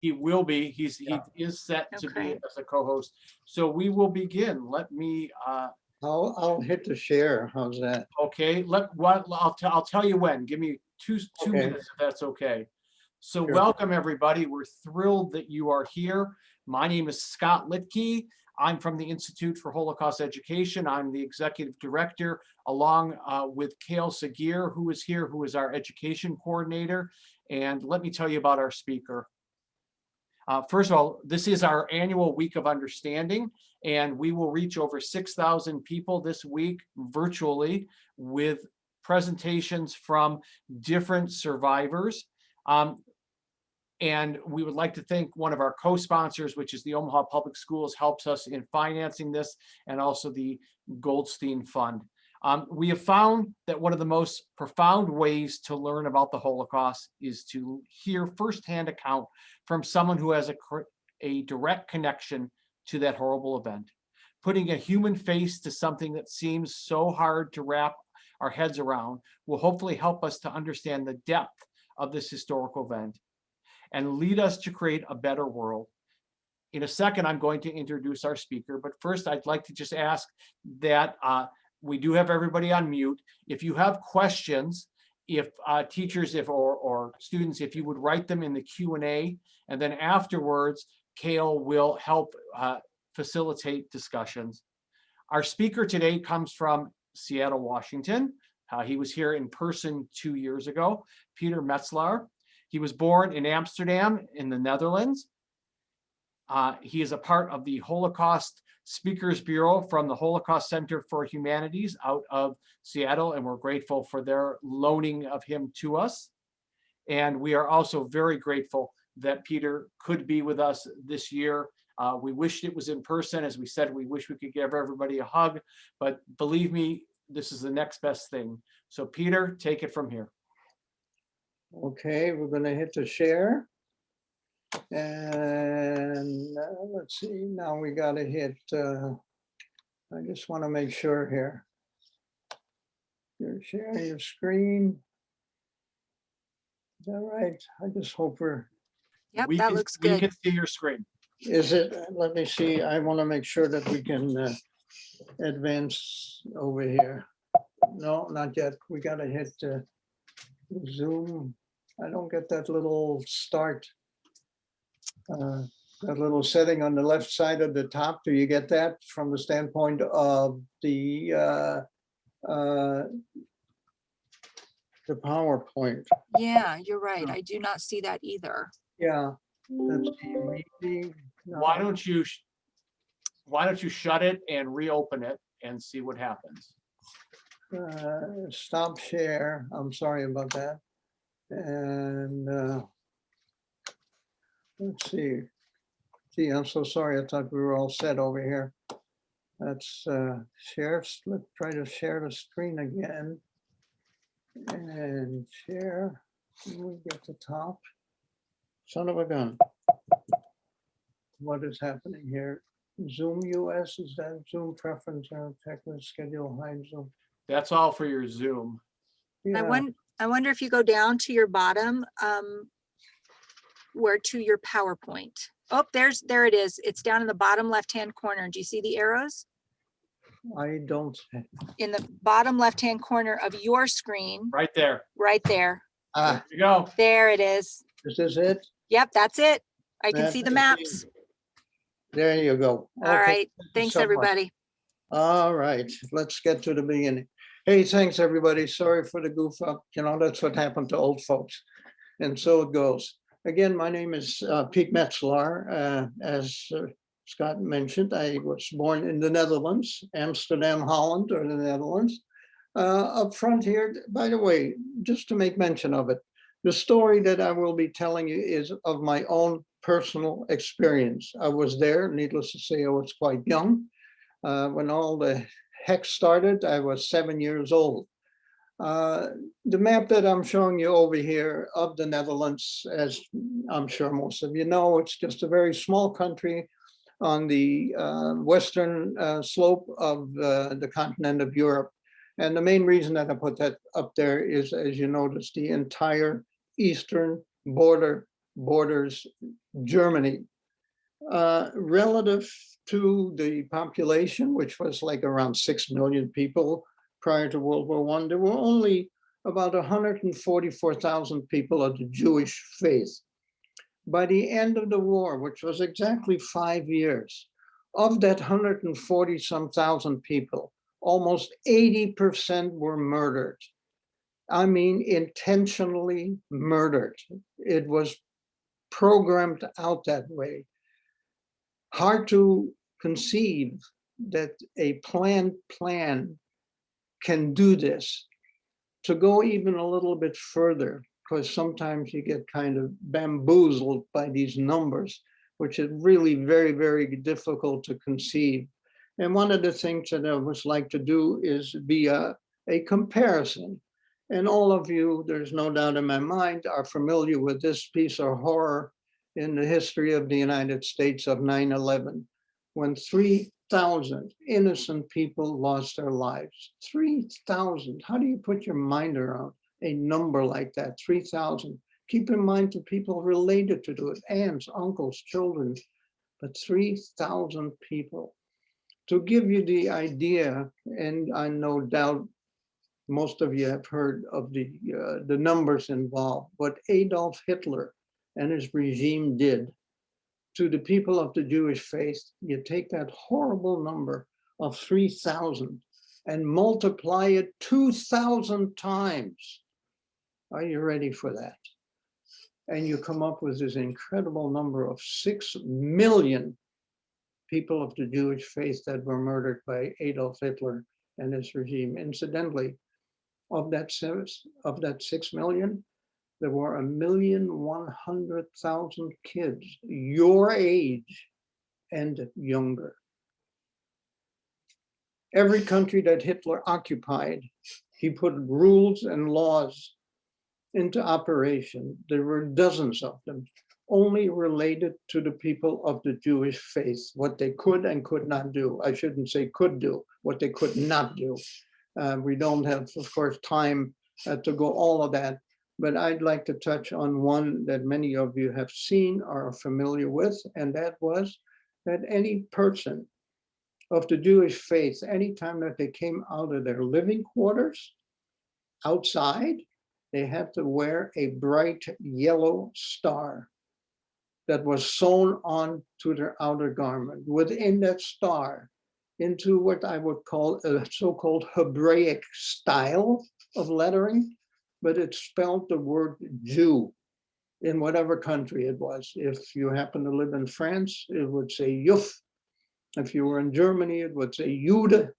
He will be. He is set to be as a co-host. So we will begin. Let me. I'll hit the share. How's that? Okay. I'll tell you when. Give me two minutes if that's okay. So welcome everybody. We're thrilled that you are here. My name is Scott Litke. I'm from the Institute for Holocaust Education. I'm the executive director, along with Kale Sagir, who is here, who is our education coordinator. And let me tell you about our speaker. First of all, this is our annual Week of Understanding, and we will reach over 6,000 people this week virtually with presentations from different survivors. And we would like to thank one of our co-sponsors, which is the Omaha Public Schools, helps us in financing this, and also the Goldstein Fund. We have found that one of the most profound ways to learn about the Holocaust is to hear firsthand account from someone who has a direct connection to that horrible event. Putting a human face to something that seems so hard to wrap our heads around will hopefully help us to understand the depth of this historical event and lead us to create a better world. In a second, I'm going to introduce our speaker, but first I'd like to just ask that we do have everybody on mute. If you have questions, if teachers or students, if you would write them in the Q&A, and then afterwards, Kale will help facilitate discussions. Our speaker today comes from Seattle, Washington. He was here in person 2 years ago, Peter Metzelaar. He was born in Amsterdam in the Netherlands. He is a part of the Holocaust Speakers Bureau from the Holocaust Center for Humanities out of Seattle, and we're grateful for their loaning of him to us. And we are also very grateful that Peter could be with us this year. We wished it was in person. As we said, we wish we could give everybody a hug, but believe me, this is the next best thing. So Peter, take it from here. Okay, we're going to hit the share. And let's see, now we got to hit, I just want to make sure here. You're sharing your screen. Is that right? I just hope we're. Yep, that looks good. We can see your screen. Is it? Let me see. I want to make sure that we can advance over here. No, not yet. We got to hit Zoom. I don't get that little start, that little setting on the left side of the top. Do you get that from the standpoint of the PowerPoint? Yeah, you're right. I do not see that either. Yeah. Let's see, maybe, no. Why don't you shut it and reopen it and see what happens? Stop share. I'm sorry about that. And let's see. Gee, I'm so sorry. I thought we were all set over here. Let's share. Let's try to share the screen again. And share. We get the top. Son of a gun. What is happening here? Zoom US, is that Zoom preference? Technical schedule, hide Zoom. That's all for your Zoom. Yeah. I wonder if you go down to your bottom, where to your PowerPoint. Oh, there it is. It's down in the bottom left-hand corner. Do you see the arrows? I don't. In the bottom left-hand corner of your screen. Right there. Right there. Ah, There you go. There it is. is this it? Yep, that's it. I can That see the is maps. There you go. All Okay, right. thank you Thanks, so much. everybody. All right, let's get to the beginning. Hey, thanks, everybody. Sorry for the goof up. You know, that's what happened to old folks. And so it goes. Again, my name is Pete Metzelaar. As Scott mentioned, I was born in the Netherlands, Amsterdam, Holland, or the Netherlands. Up front here, by the way, just to make mention of it, the story that I will be telling you is of my own personal experience. I was there, needless to say, I was quite young. When all the heck started, I was 7 years old. The map that I'm showing you over here of the Netherlands, as I'm sure most of you know, it's just a very small country on the western slope of the continent of Europe. And the main reason that I put that up there is, as you notice, the entire eastern borders Germany. Relative to the population, which was like around 6 million people prior to World War I, there were only about 144,000 people of the Jewish faith. By the end of the war, which was exactly 5 years, of that 140 some thousand people, almost 80% were murdered. I mean, intentionally murdered. It was programmed out that way. Hard to conceive that a planned plan can do this. To go even a little bit further, because sometimes you get kind of bamboozled by these numbers, which is really very, very difficult to conceive. And one of the things that I would like to do is be a comparison. And all of you, there's no doubt in my mind, are familiar with this piece of horror in the history of the United States of 9/11, when 3,000 innocent people lost their lives. 3,000. How do you put your mind around a number like that? 3,000. Keep in mind the people related to it, aunts, uncles, children, but 3,000 people. To give you the idea, and I no doubt most of you have heard of the numbers involved, what Adolf Hitler and his regime did to the people of the Jewish faith. You take that horrible number of 3,000 and multiply it 2,000 times. Are you ready for that? And you come up with this incredible number of 6 million people of the Jewish faith that were murdered by Adolf Hitler and his regime. Incidentally, of that 6 million, there were 1,100,000 kids your age and younger. Every country that Hitler occupied, he put rules and laws into operation. There were dozens of them, only related to the people of the Jewish faith, what they could and could not do. I shouldn't say could do, what they could not do. We don't have, of course, time to go all of that. But I'd like to touch on one that many of you have seen or are familiar with, and that was that any person of the Jewish faith, anytime that they came out of their living quarters, outside, they had to wear a bright yellow star that was sewn on to their outer garment. Within that star, into what I would call a so-called Hebraic style of lettering, but it spelled the word Jew in whatever country it was. If you happen to live in France, it would say Juf. If you were in Germany, it would say Jude.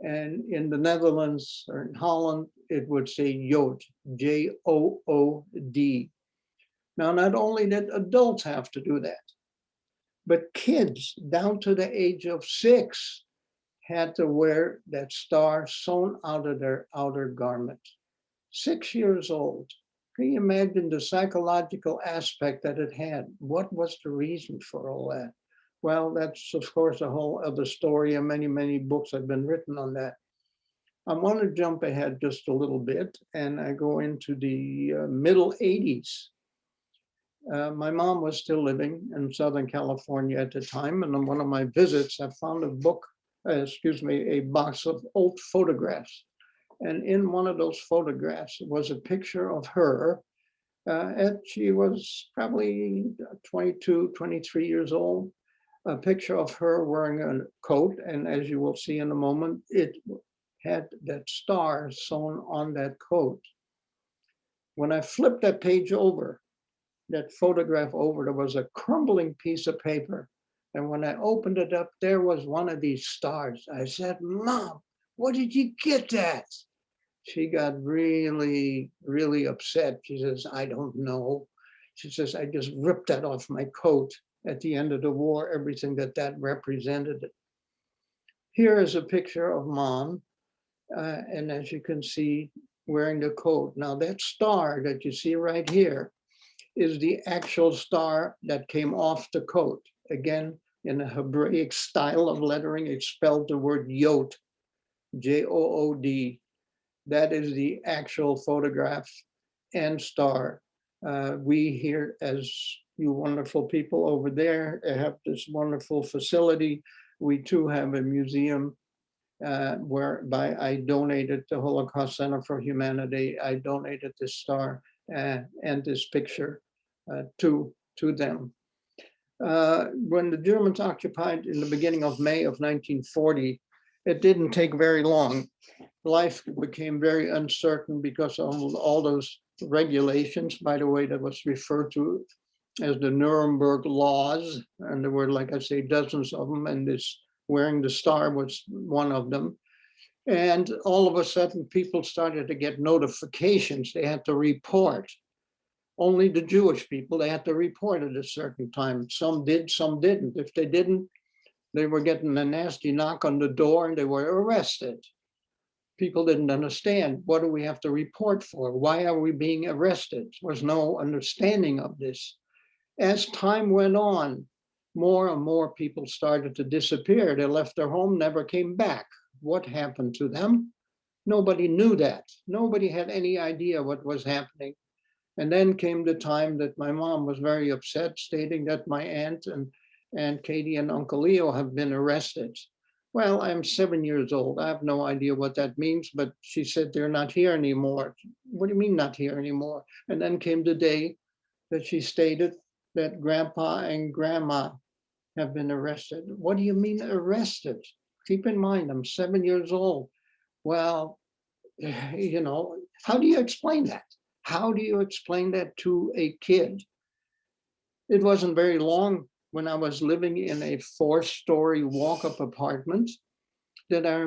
And in the Netherlands or in Holland, it would say Jood, Jood. Now, not only did adults have to do that, but kids down to the age of 6 had to wear that star sewn out of their outer garment. 6 years old. Can you imagine the psychological aspect that it had? What was the reason for all that? Well, that's of course a whole other story, and many, many books have been written on that. I want to jump ahead just a little bit, and I go into the middle 80s. My mom was still living in Southern California at the time, and on one of my visits, I found a box of old photographs. And in one of those photographs was a picture of her. And she was probably 22, 23 years old. A picture of her wearing a coat. And as you will see in a moment, it had that star sewn on that coat. When I flipped that page over, that photograph over, there was a crumbling piece of paper. And when I opened it up, there was one of these stars. I said, "Mom, where did you get that?" She got really, really upset. She says, "I don't know." She says, "I just ripped that off my coat at the end of the war, everything that represented. Here is a picture of Mom. And as you can see, wearing the coat. Now that star that you see right here is the actual star that came off the coat. Again, in a Hebraic style of lettering, it spelled the word Yod, Jood. That is the actual photograph and star. We here as you wonderful people over there have this wonderful facility. We too have a museum whereby I donated the Holocaust Center for Humanity. I donated this star and this picture to them. When the Germans occupied in the beginning of May of 1940, it didn't take very long. Life became very uncertain because of all those regulations, by the way, that was referred to as the Nuremberg laws. And there were, like I say, dozens of them, and this wearing the star was one of them. And all of a sudden, people started to get notifications. They had to report. Only the Jewish people, they had to report at a certain time. Some did, some didn't. If they didn't, they were getting a nasty knock on the door and they were arrested. People didn't understand, what do we have to report for? Why are we being arrested? There was no understanding of this. As time went on, more and more people started to disappear. They left their home, never came back. What happened to them? Nobody knew that. Nobody had any idea what was happening. And then came the time that my mom was very upset, stating that my aunt and Katie and Uncle Leo have been arrested. Well, I'm 7 years old. I have no idea what that means, but she said they're not here anymore. What do you mean not here anymore? And then came the day that she stated that Grandpa and Grandma have been arrested. What do you mean arrested? Keep in mind, I'm 7 years old. Well, you know, how do you explain that? How do you explain that to a kid? It wasn't very long when I was living in a 4-story walk-up apartment that I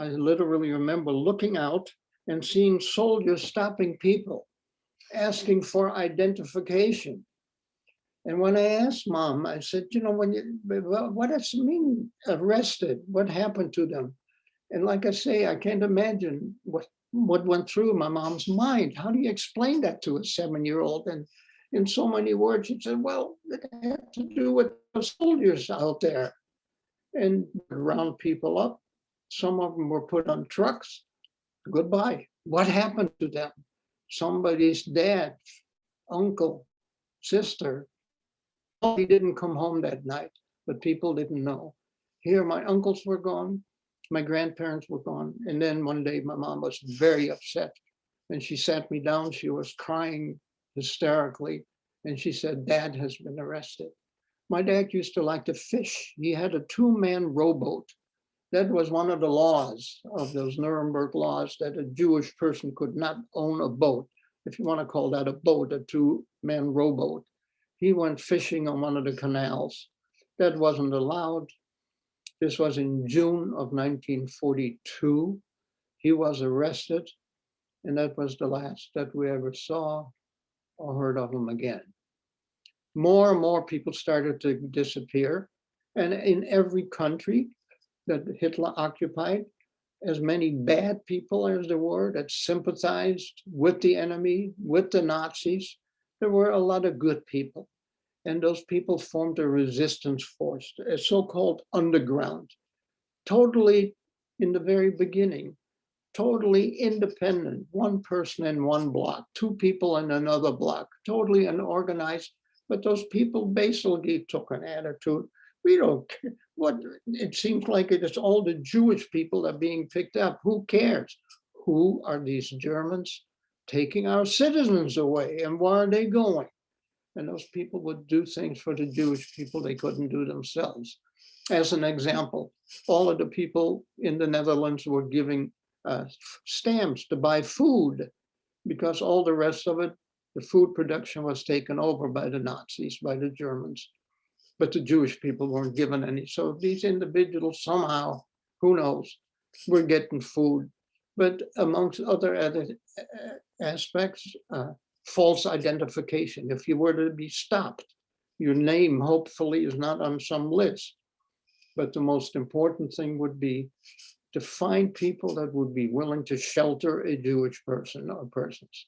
literally remember looking out and seeing soldiers stopping people, asking for identification. And when I asked Mom, I said, you know, what does it mean arrested? What happened to them? And like I say, I can't imagine what went through my mom's mind. How do you explain that to a 7-year-old? And in so many words, she said, well, it had to do with the soldiers out there, and round people up. Some of them were put on trucks. Goodbye. What happened to them? Somebody's dad, uncle, sister. He didn't come home that night, but people didn't know. Here, my uncles were gone. My grandparents were gone. And then one day my mom was very upset and she sat me down. She was crying hysterically. And she said, Dad has been arrested. My dad used to like to fish. He had a 2-man rowboat. That was one of the laws of those Nuremberg laws, that a Jewish person could not own a boat. If you want to call that a boat, a 2-man rowboat. He went fishing on one of the canals. That wasn't allowed. This was in June of 1942. He was arrested, and that was the last that we ever saw or heard of him again. More and more people started to disappear. And in every country that Hitler occupied, as many bad people as there were that sympathized with the enemy, with the Nazis, there were a lot of good people. And those people formed a resistance force, a so-called underground, totally in the very beginning, totally independent, one person in one block, 2 people in another block, totally unorganized. But those people basically took an attitude. We don't care. What it seems like it is all the Jewish people that are being picked up. Who cares? Who are these Germans taking our citizens away, and where are they going? And those people would do things for the Jewish people they couldn't do themselves. As an example, all of the people in the Netherlands were giving stamps to buy food, because all the rest of it, the food production was taken over by the Nazis, by the Germans. But the Jewish people weren't given any. So these individuals somehow, who knows, were getting food. But amongst other aspects, false identification. If you were to be stopped, your name hopefully is not on some list. But the most important thing would be to find people that would be willing to shelter a Jewish person or persons.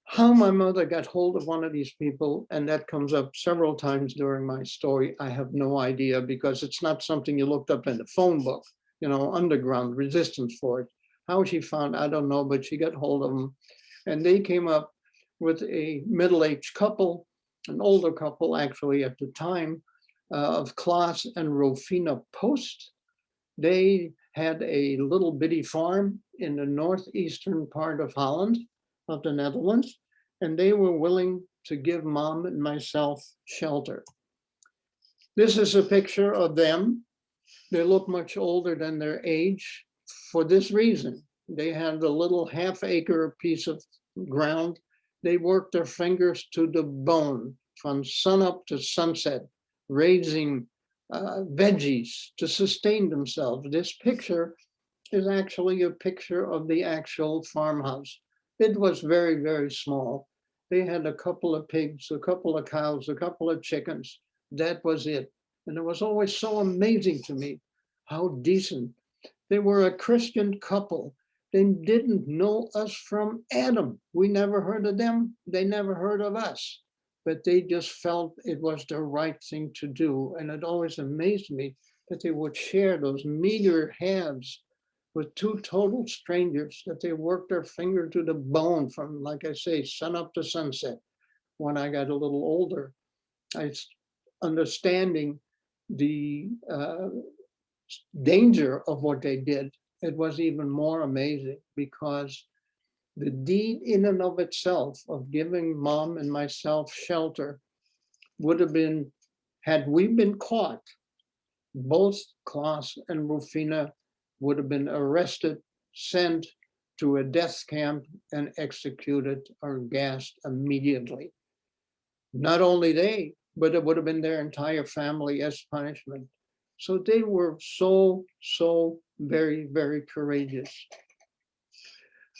How my mother got hold of one of these people, and that comes up several times during my story, I have no idea, because it's not something you looked up in the phone book, you know, underground resistance for it. How she found, I don't know, but she got hold of them. And they came up with a middle-aged couple an older couple actually at the time, of Klaas and Rofina Post. They had a little bitty farm in the northeastern part of Holland, of the Netherlands, and they were willing to give Mom and myself shelter. This is a picture of them. They look much older than their age for this reason. They had a little half-acre piece of ground. They worked their fingers to the bone from sunup to sunset, raising veggies to sustain themselves. This picture is actually a picture of the actual farmhouse. It was very, very small. They had a couple of pigs, a couple of cows, a couple of chickens. That was it. And it was always so amazing to me how decent. They were a Christian couple. They didn't know us from Adam. We never heard of them. They never heard of us. But they just felt it was the right thing to do. And it always amazed me that they would share those meager halves with two total strangers, that they worked their finger to the bone from, like I say, sun up to sunset. When I got a little older, understanding the danger of what they did, it was even more amazing, because the deed in and of itself of giving Mom and myself shelter would have been, had we been caught, both Klaas and Rufina would have been arrested, sent to a death camp, and executed or gassed immediately. Not only they, but it would have been their entire family as punishment. So they were so very, very courageous.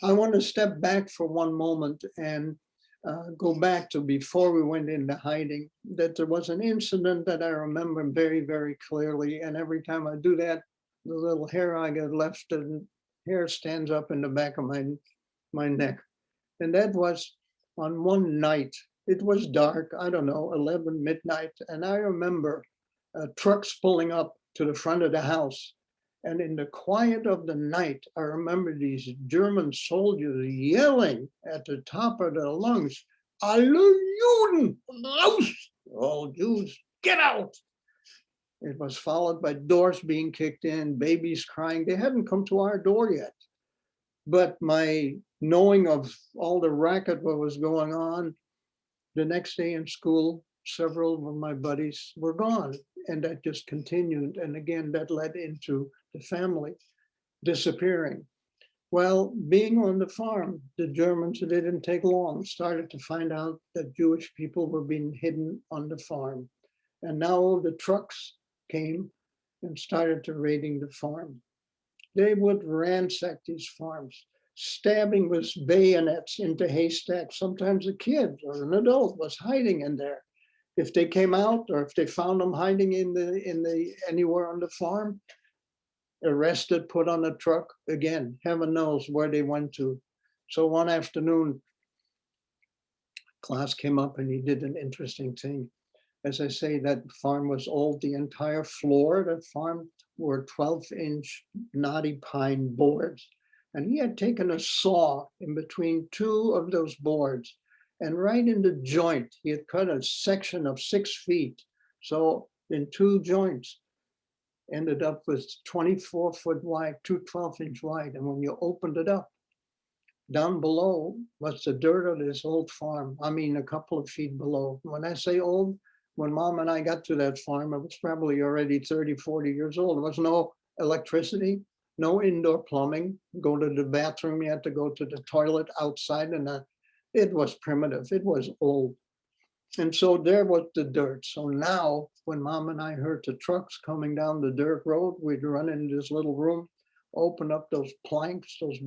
I want to step back for one moment and go back to before we went into hiding, that there was an incident that I remember very, very clearly. And every time I do that, the little hair I got left and hair stands up in the back of my neck. And that was on one night. It was dark, I don't know, 11 midnight. And I remember trucks pulling up to the front of the house. And in the quiet of the night, I remember these German soldiers yelling at the top of their lungs, "Alle Juden, raus! All Jews, get out!" It was followed by doors being kicked in, babies crying. They hadn't come to our door yet. But my knowing of all the racket what was going on, the next day in school, several of my buddies were gone. And that just continued. And again, that led into the family disappearing. Well, being on the farm, the Germans, it didn't take long, started to find out that Jewish people were being hidden on the farm. And now the trucks came and started to raiding the farm. They would ransack these farms, stabbing with bayonets into haystacks. Sometimes a kid or an adult was hiding in there. If they came out, or if they found them hiding in the anywhere on the farm, arrested, put on a truck. Again, heaven knows where they went to. So one afternoon, Klaas came up and he did an interesting thing. As I say, that farm was old. The entire floor of the farm were 12-inch knotty pine boards. And he had taken a saw in between two of those boards, and right in the joint, he had cut a section of 6 feet. So in two joints, ended up with 24-foot wide, two 12-inch wide. And when you opened it up, down below was the dirt of this old farm. I mean, a couple of feet below. When I say old, when Mom and I got to that farm, it was probably already 30, 40 years old. There was no electricity, no indoor plumbing. Go to the bathroom, you had to go to the toilet outside, and it was primitive, it was old. And so there was the dirt. So now when Mom and I heard the trucks coming down the dirt road, we'd run into this little room, open up those planks, those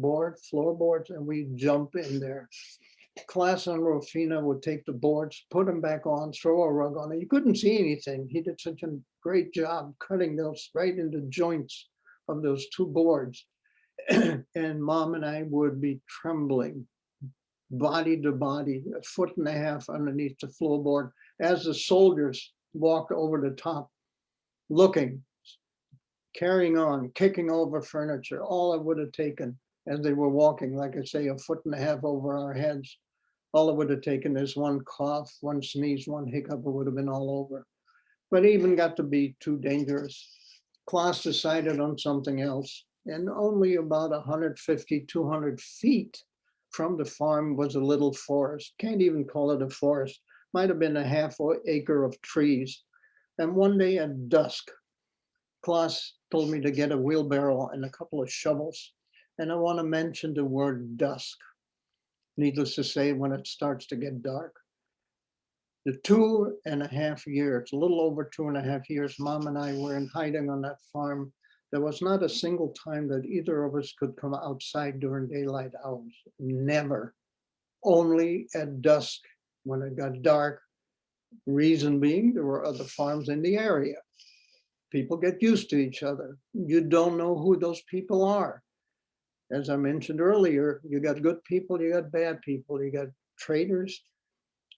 floorboards, and we'd jump in there. Klaas and Rofina would take the boards, put them back on, throw a rug on it. You couldn't see anything. He did such a great job cutting those right into joints of those two boards. And Mom and I would be trembling, body to body, a foot and a half underneath the floorboard, as the soldiers walked over the top, looking, carrying on, kicking over furniture, all it would have taken as they were walking, like I say, a foot and a half over our heads. All it would have taken is one cough, one sneeze, one hiccup, it would have been all over. But it even got to be too dangerous. Klaus decided on something else, and only about 150, 200 feet from the farm was a little forest. Can't even call it a forest. Might have been a half acre of trees. And one day at dusk, Klaus told me to get a wheelbarrow and a couple of shovels. And I want to mention the word dusk. Needless to say, when it starts to get dark. The 2.5 years, a little over 2.5 years, Mom and I were in hiding on that farm. There was not a single time that either of us could come outside during daylight hours. Never. Only at dusk when it got dark. Reason being, there were other farms in the area. People get used to each other. You don't know who those people are. As I mentioned earlier, you got good people, you got bad people, you got traitors,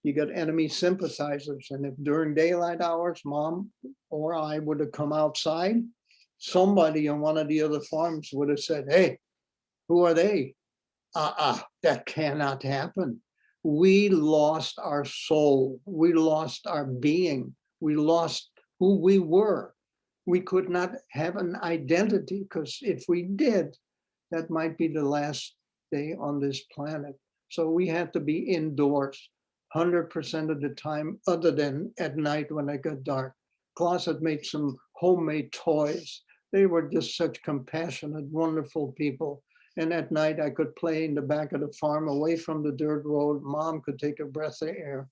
you got enemy sympathizers. And if during daylight hours, Mom or I would have come outside, somebody on one of the other farms would have said, hey, who are they? That cannot happen. We lost our soul. We lost our being. We lost who we were. We could not have an identity, because if we did, that might be the last day on this planet. So we had to be indoors 100% of the time, other than at night when it got dark. Klaus had made some homemade toys. They were just such compassionate, wonderful people. And at night I could play in the back of the farm away from the dirt road. Mom could take a breath of air.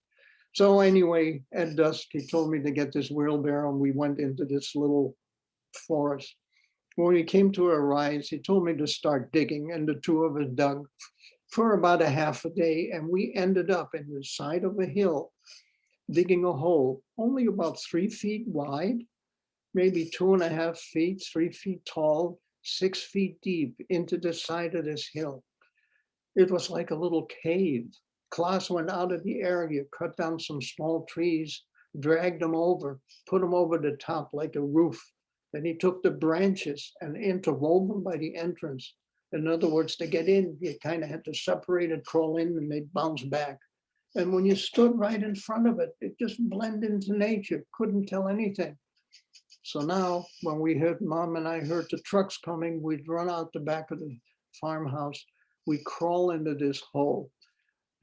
So anyway, at dusk, he told me to get this wheelbarrow, and we went into this little forest. When we came to a rise, he told me to start digging, and the two of us dug for about a half a day, and we ended up in the side of a hill, digging a hole only about 3 feet wide, maybe 2.5 feet, 3 feet tall, 6 feet deep into the side of this hill. It was like a little cave. Klaus went out of the area, cut down some small trees, dragged them over, put them over the top like a roof. Then he took the branches and interwove them by the entrance. In other words, to get in, you kind of had to separate it, crawl in, and they'd bounce back. And when you stood right in front of it, it just blended into nature, couldn't tell anything. So now, when we heard, Mom and I heard the trucks coming, we'd run out the back of the farmhouse. We crawl into this hole.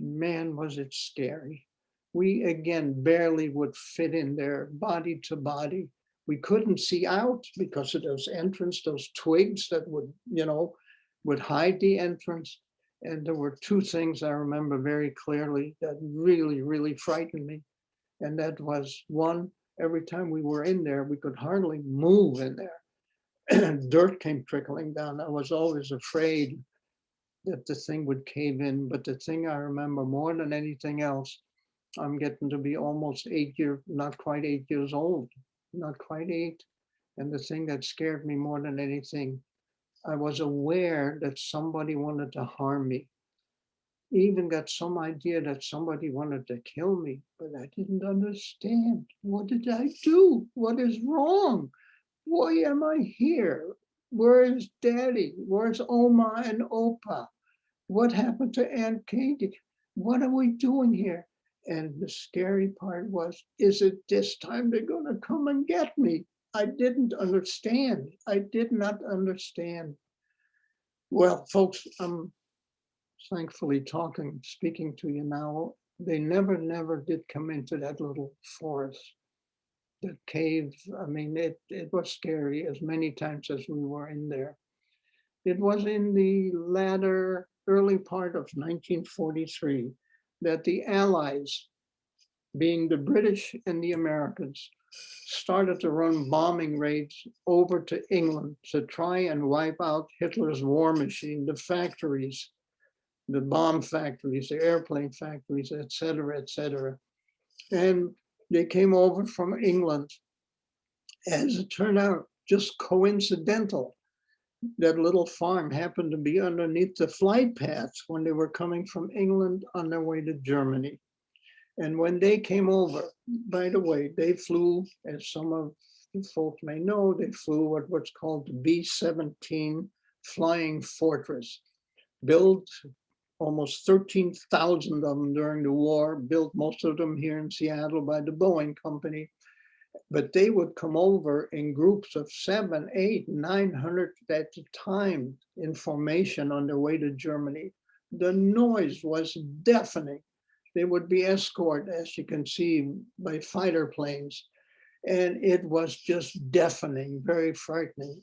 Man, was it scary. We, again, barely would fit in there, body to body. We couldn't see out because of those entrance, those twigs that would hide the entrance. And there were two things I remember very clearly that really, really frightened me. And that was, one, every time we were in there, we could hardly move in there. Dirt came trickling down. I was always afraid that the thing would cave in. But the thing I remember more than anything else, I'm getting to be almost not quite 8 years old, not quite 8. And the thing that scared me more than anything, I was aware that somebody wanted to harm me. Even got some idea that somebody wanted to kill me, but I didn't understand. What did I do? What is wrong? Why am I here? Where is Daddy? Where's Oma and Opa? What happened to Aunt Katie? What are we doing here? And the scary part was, is it this time they're going to come and get me? I didn't understand. I did not understand. Well, folks, I'm thankfully speaking to you now. They never did come into that little forest, that cave. I mean, it was scary as many times as we were in there. It was in the early part of 1943 that the Allies, being the British and the Americans, started to run bombing raids over to England to try and wipe out Hitler's war machine, the factories, the bomb factories, the airplane factories, et cetera, et cetera. And they came over from England. As it turned out, just coincidental, that little farm happened to be underneath the flight paths when they were coming from England on their way to Germany. And when they came over, by the way, they flew, as some of the folks may know, they flew what's called the B-17 Flying Fortress, built almost 13,000 of them during the war, built most of them here in Seattle by the Boeing company. But they would come over in groups of 700, 800, 900 at a time in formation on their way to Germany. The noise was deafening. They would be escorted, as you can see, by fighter planes. And it was just deafening, very frightening.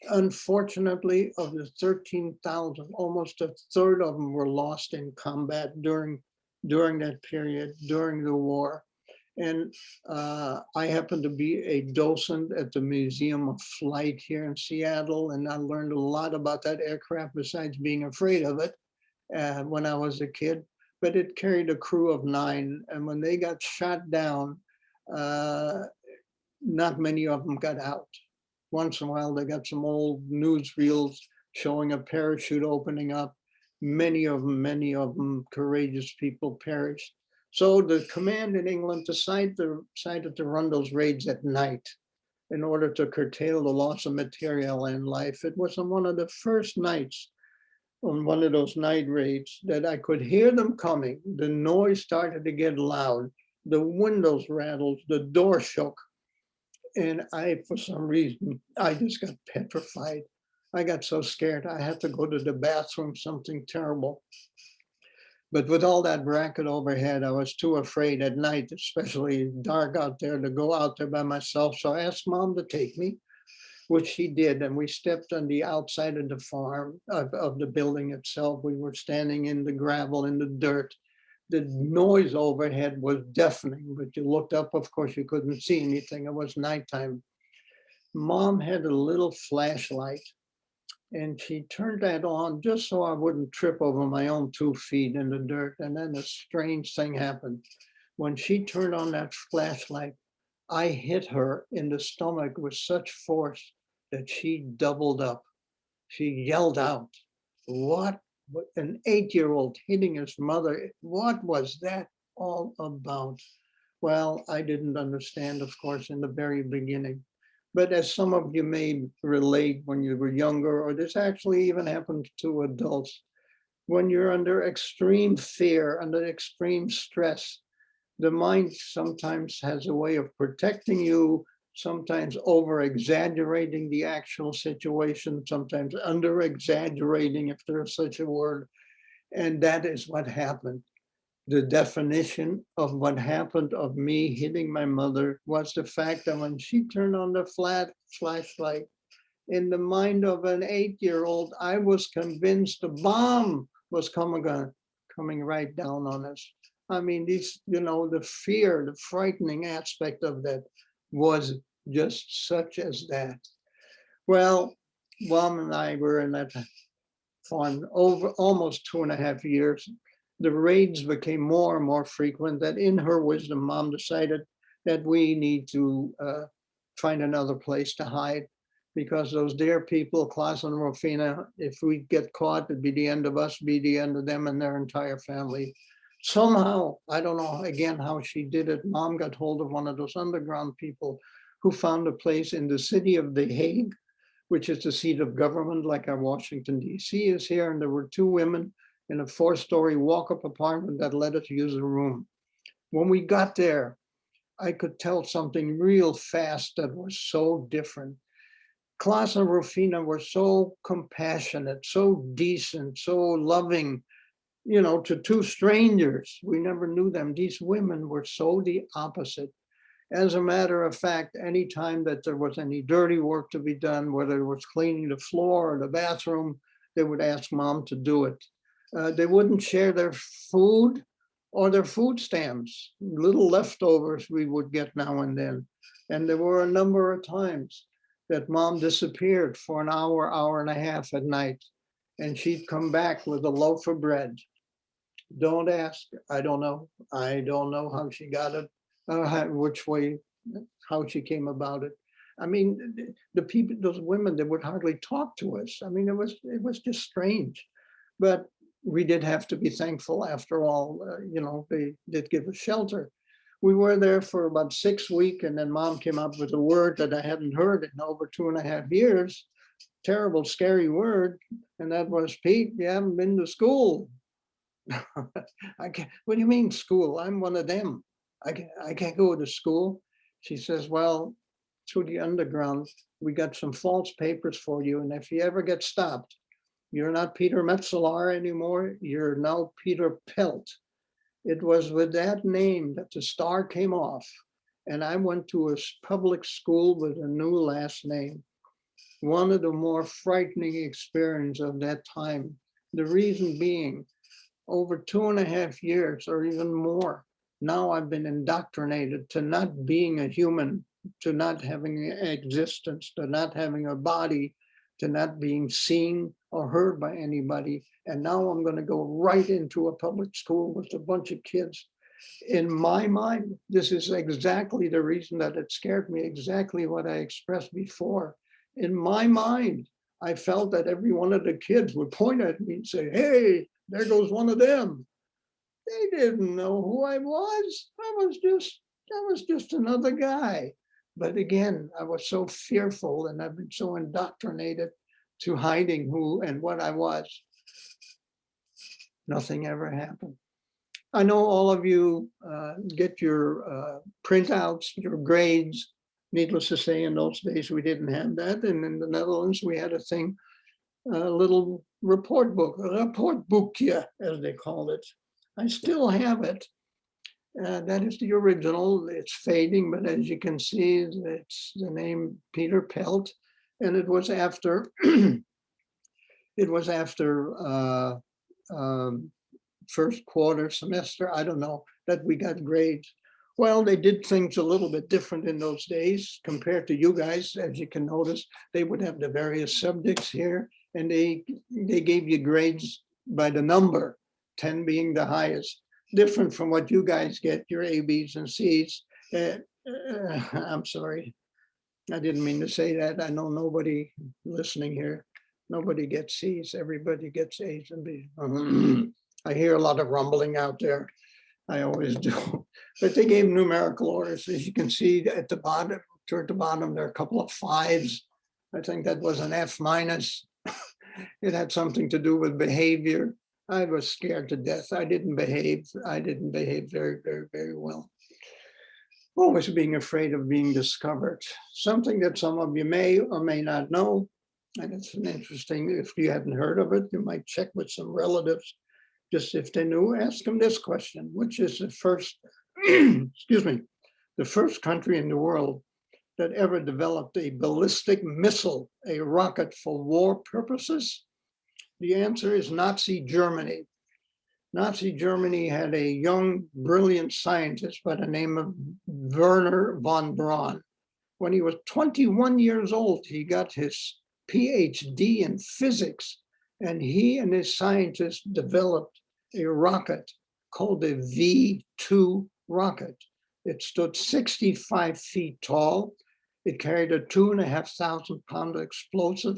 Unfortunately, of the 13,000, almost a third of them were lost in combat during that period, during the war. And I happen to be a docent at the Museum of Flight here in Seattle, and I learned a lot about that aircraft besides being afraid of it when I was a kid. But it carried a crew of 9, and when they got shot down, not many of them got out. Once in a while, they got some old newsreels showing a parachute opening up. Many of them, courageous people perished. So the command in England decided to run those raids at night in order to curtail the loss of material and life. It was on one of the first nights on one of those night raids that I could hear them coming. The noise started to get loud. The windows rattled, the door shook. And for some reason, I just got petrified. I got so scared, I had to go to the bathroom, something terrible. But with all that racket overhead, I was too afraid at night, especially dark out there, to go out there by myself. So I asked Mom to take me, which she did. And we stepped on the outside of the farm, of the building itself. We were standing in the gravel, in the dirt. The noise overhead was deafening, but you looked up, of course, you couldn't see anything. It was nighttime. Mom had a little flashlight, and she turned that on just so I wouldn't trip over my own 2 feet in the dirt. And then a strange thing happened. When she turned on that flashlight, I hit her in the stomach with such force that she doubled up. She yelled out, "What? An 8-year-old hitting his mother. What was that all about?" Well, I didn't understand, of course, in the very beginning. But as some of you may relate when you were younger, or this actually even happened to adults, when you're under extreme fear, under extreme stress, the mind sometimes has a way of protecting you, sometimes over exaggerating the actual situation, sometimes under exaggerating, if there's such a word. And that is what happened. The definition of what happened of me hitting my mother was the fact that when she turned on the flashlight, in the mind of an 8-year-old, I was convinced a bomb was coming right down on us. I mean, the fear, the frightening aspect of that was just such as that. Well, Mom and I were in that farm over almost 2.5 years. The raids became more and more frequent. That in her wisdom, Mom decided that we need to find another place to hide, because those dear people, Klaus and Rufina, if we get caught, it'd be the end of us, be the end of them and their entire family. Somehow, I don't know again how she did it, Mom got hold of one of those underground people who found a place in the city of The Hague, which is the seat of government, like our Washington, D.C. is here. And there were 2 women in a 4-story walk-up apartment that let us use a room. When we got there, I could tell something real fast that was so different. Klaus and Rufina were so compassionate, so decent, so loving, to 2 strangers. We never knew them. These women were so the opposite. As a matter of fact, anytime that there was any dirty work to be done, whether it was cleaning the floor or the bathroom, they would ask Mom to do it. They wouldn't share their food or their food stamps, little leftovers we would get now and then. And there were a number of times that Mom disappeared for an hour, hour and a half at night, and she'd come back with a loaf of bread. Don't ask, I don't know. I don't know how she got it, which way, how she came about it. I mean, the people, those women, they would hardly talk to us. I mean, it was just strange. But we did have to be thankful after all, they did give us shelter. We were there for about 6 weeks, and then Mom came up with a word that I hadn't heard in over 2.5 years. Terrible, scary word. And that was, "Pete, you haven't been to school." I can't, what do you mean school? I'm one of them. I can't go to school. She says, well, through the underground, we got some false papers for you. And if you ever get stopped, you're not Peter Metzelar anymore. You're now Peter Pelt. It was with that name that the star came off. And I went to a public school with a new last name. One of the more frightening experiences of that time. The reason being, over 2.5 years or even more, now I've been indoctrinated to not being a human, to not having an existence, to not having a body, to not being seen or heard by anybody. And now I'm going to go right into a public school with a bunch of kids. In my mind, this is exactly the reason that it scared me, exactly what I expressed before. In my mind, I felt that every one of the kids would point at me and say, hey, there goes one of them. They didn't know who I was. I was just another guy. But again, I was so fearful and I've been so indoctrinated to hiding who and what I was. Nothing ever happened. I know all of you get your printouts, your grades. Needless to say, in those days, we didn't have that. And in the Netherlands, we had a thing, a little report book, a rapportboekje, as they called it. I still have it. That is the original. It's fading, but as you can see, it's the name Peter Pelt. And it was after, first quarter semester, I don't know, that we got grades. Well, they did things a little bit different in those days compared to you guys. As you can notice, they would have the various subjects here, and they gave you grades by the number, 10 being the highest, different from what you guys get, your A, B's, and C's. I'm sorry, I didn't mean to say that. I know nobody listening here, nobody gets C's, everybody gets A's and B's. I hear a lot of rumbling out there. I always do. But they gave numerical orders. As you can see at the bottom, toward the bottom, there are a couple of 5s. I think that was an F minus. It had something to do with behavior. I was scared to death. I didn't behave. I didn't behave very, very, very well. Always being afraid of being discovered. Something that some of you may or may not know. And it's an interesting, if you hadn't heard of it, you might check with some relatives. Just if they knew, ask them this question, which is the first, excuse me, the first country in the world that ever developed a ballistic missile, a rocket for war purposes? The answer is Nazi Germany. Nazi Germany had a young, brilliant scientist by the name of Werner von Braun. When he was 21 years old, he got his PhD in physics, and he and his scientists developed a rocket called the V2 rocket. It stood 65 feet tall. It carried a 2,500 pound explosive,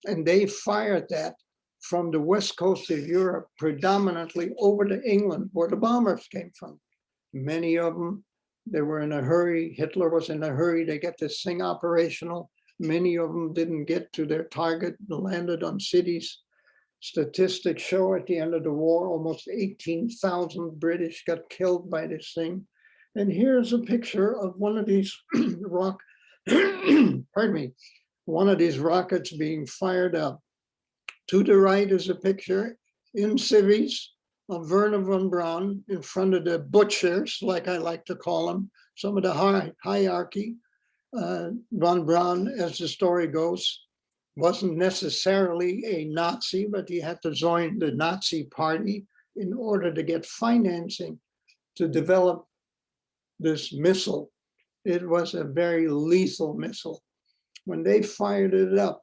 and they fired that from the west coast of Europe, predominantly over to England, where the bombers came from. Many of them, they were in a hurry. Hitler was in a hurry to get this thing operational. Many of them didn't get to their target, landed on cities. Statistics show at the end of the war, almost 18,000 British got killed by this thing. And here's a picture of one of these one of these rockets being fired up. To the right is a picture in civies of Werner von Braun in front of the butchers, like I like to call them, some of the hierarchy. Von Braun, as the story goes, wasn't necessarily a Nazi, but he had to join the Nazi party in order to get financing to develop this missile. It was a very lethal missile. When they fired it up,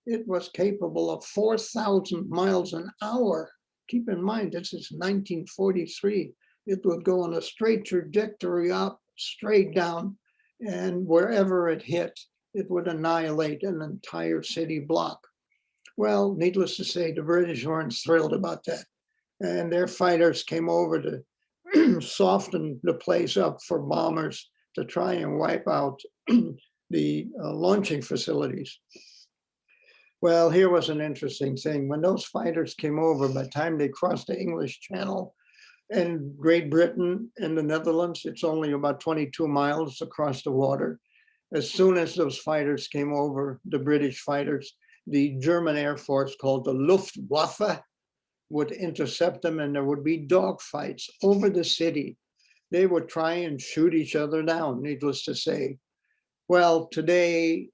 it was capable of 4,000 miles an hour. Keep in mind, this is 1943. It would go on a straight trajectory up, straight down, and wherever it hit, it would annihilate an entire city block. Well, needless to say, the British weren't thrilled about that. And their fighters came over to soften the place up for bombers to try and wipe out the launching facilities. Well, here was an interesting thing. When those fighters came over, by the time they crossed the English Channel, and Great Britain and the Netherlands, it's only about 22 miles across the water. As soon as those fighters came over, the British fighters, the German Air Force, called the Luftwaffe, would intercept them, and there would be dog fights over the city. They would try and shoot each other down, needless to say. Well, today,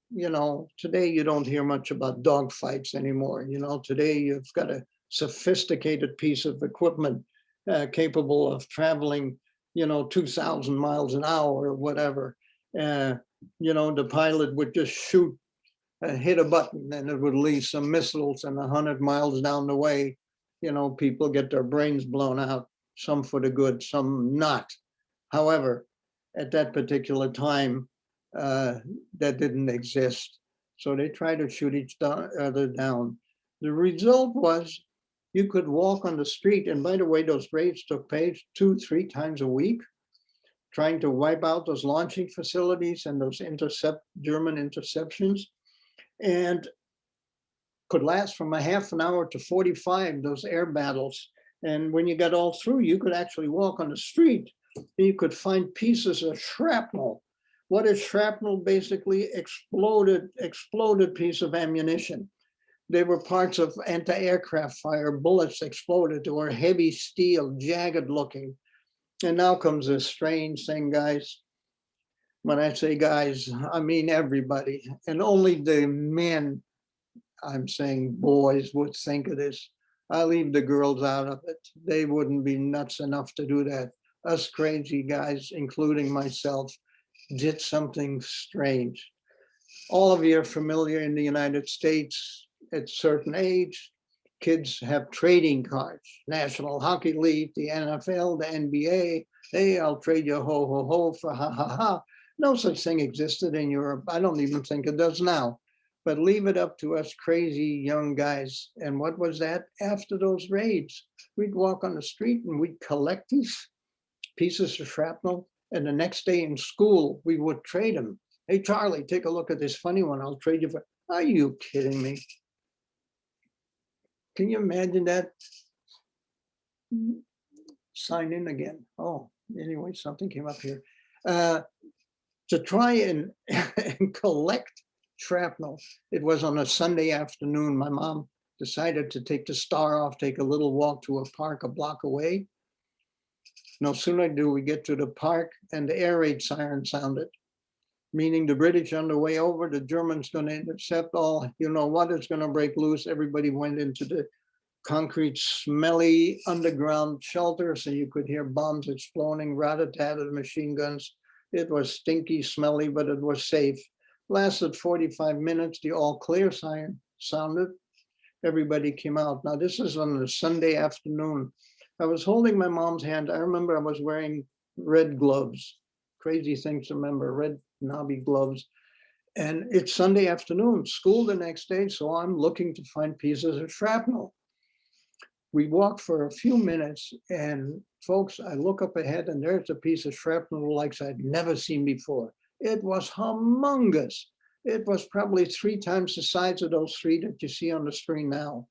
today you don't hear much about dog fights anymore. Today you've got a sophisticated piece of equipment capable of traveling, 2,000 miles an hour or whatever. The pilot would just shoot, hit a button, and it would leave some missiles, and 100 miles down the way, people get their brains blown out, some for the good, some not. However, at that particular time, that didn't exist. So they tried to shoot each other down. The result was you could walk on the street. And by the way, those raids took place 2-3 times a week, trying to wipe out those launching facilities and those German interceptions, and could last from a half an hour to 45, those air battles. And when you got all through, you could actually walk on the street and you could find pieces of shrapnel. What is shrapnel? Basically exploded piece of ammunition. They were parts of anti-aircraft fire, bullets exploded, or heavy steel, jagged looking. And now comes this strange thing, guys. When I say guys, I mean everybody. And only the men, I'm saying boys, would think of this. I leave the girls out of it. They wouldn't be nuts enough to do that. Us crazy guys, including myself, did something strange. All of you are familiar in the United States. At a certain age, kids have trading cards. National Hockey League, the NFL, the NBA. Hey, I'll trade you ho, ho, ho for ha, ha, ha. No such thing existed in Europe. I don't even think it does now. But leave it up to us crazy young guys. And what was that? After those raids, we'd walk on the street and we'd collect these pieces of shrapnel. And the next day in school, we would trade them. Hey, Charlie, take a look at this funny one. I'll trade you for. Are you kidding me? Can you imagine that? Sign in again. Oh, anyway, something came up here. To try and collect shrapnel. It was on a Sunday afternoon. My mom decided to take the star off, take a little walk to a park a block away. No sooner do we get to the park and the air raid siren sounded, meaning the British on the way over, the Germans going to intercept all, what is going to break loose. Everybody went into the concrete, smelly underground shelter, so you could hear bombs exploding, rat-a-tat-a machine guns. It was stinky, smelly, but it was safe. Lasted 45 minutes. The all clear siren sounded. Everybody came out. Now, this is on a Sunday afternoon. I was holding my mom's hand. I remember I was wearing red gloves. Crazy thing to remember, red knobby gloves. And it's Sunday afternoon, school the next day, so I'm looking to find pieces of shrapnel. We walked for a few minutes, and folks, I look up ahead and there's a piece of shrapnel like I'd never seen before. It was humongous. It was probably 3 times the size of those 3 that you see on the screen now.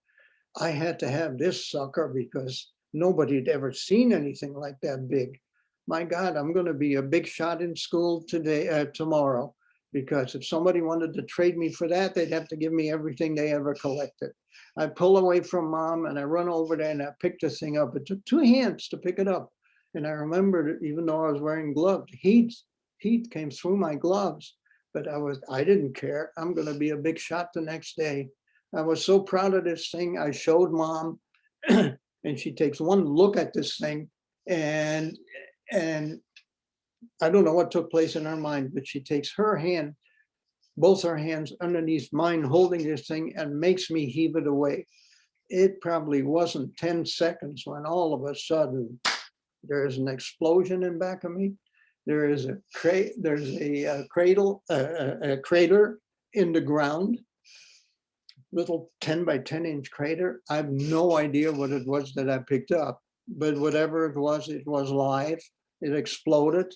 I had to have this sucker because nobody had ever seen anything like that big. My God, I'm going to be a big shot in school tomorrow, because if somebody wanted to trade me for that, they'd have to give me everything they ever collected. I pull away from Mom and I run over there and I pick the thing up. It took 2 hands to pick it up. And I remember, even though I was wearing gloves, heat came through my gloves, but I didn't care. I'm going to be a big shot the next day. I was so proud of this thing. I showed Mom and she takes one look at this thing, and I don't know what took place in her mind, but she takes her hand, both her hands underneath mine, holding this thing, and makes me heave it away. It probably wasn't 10 seconds when all of a sudden there's an explosion in back of me. There's a crater in the ground, little 10 by 10 inch crater. I have no idea what it was that I picked up, but whatever it was live. It exploded.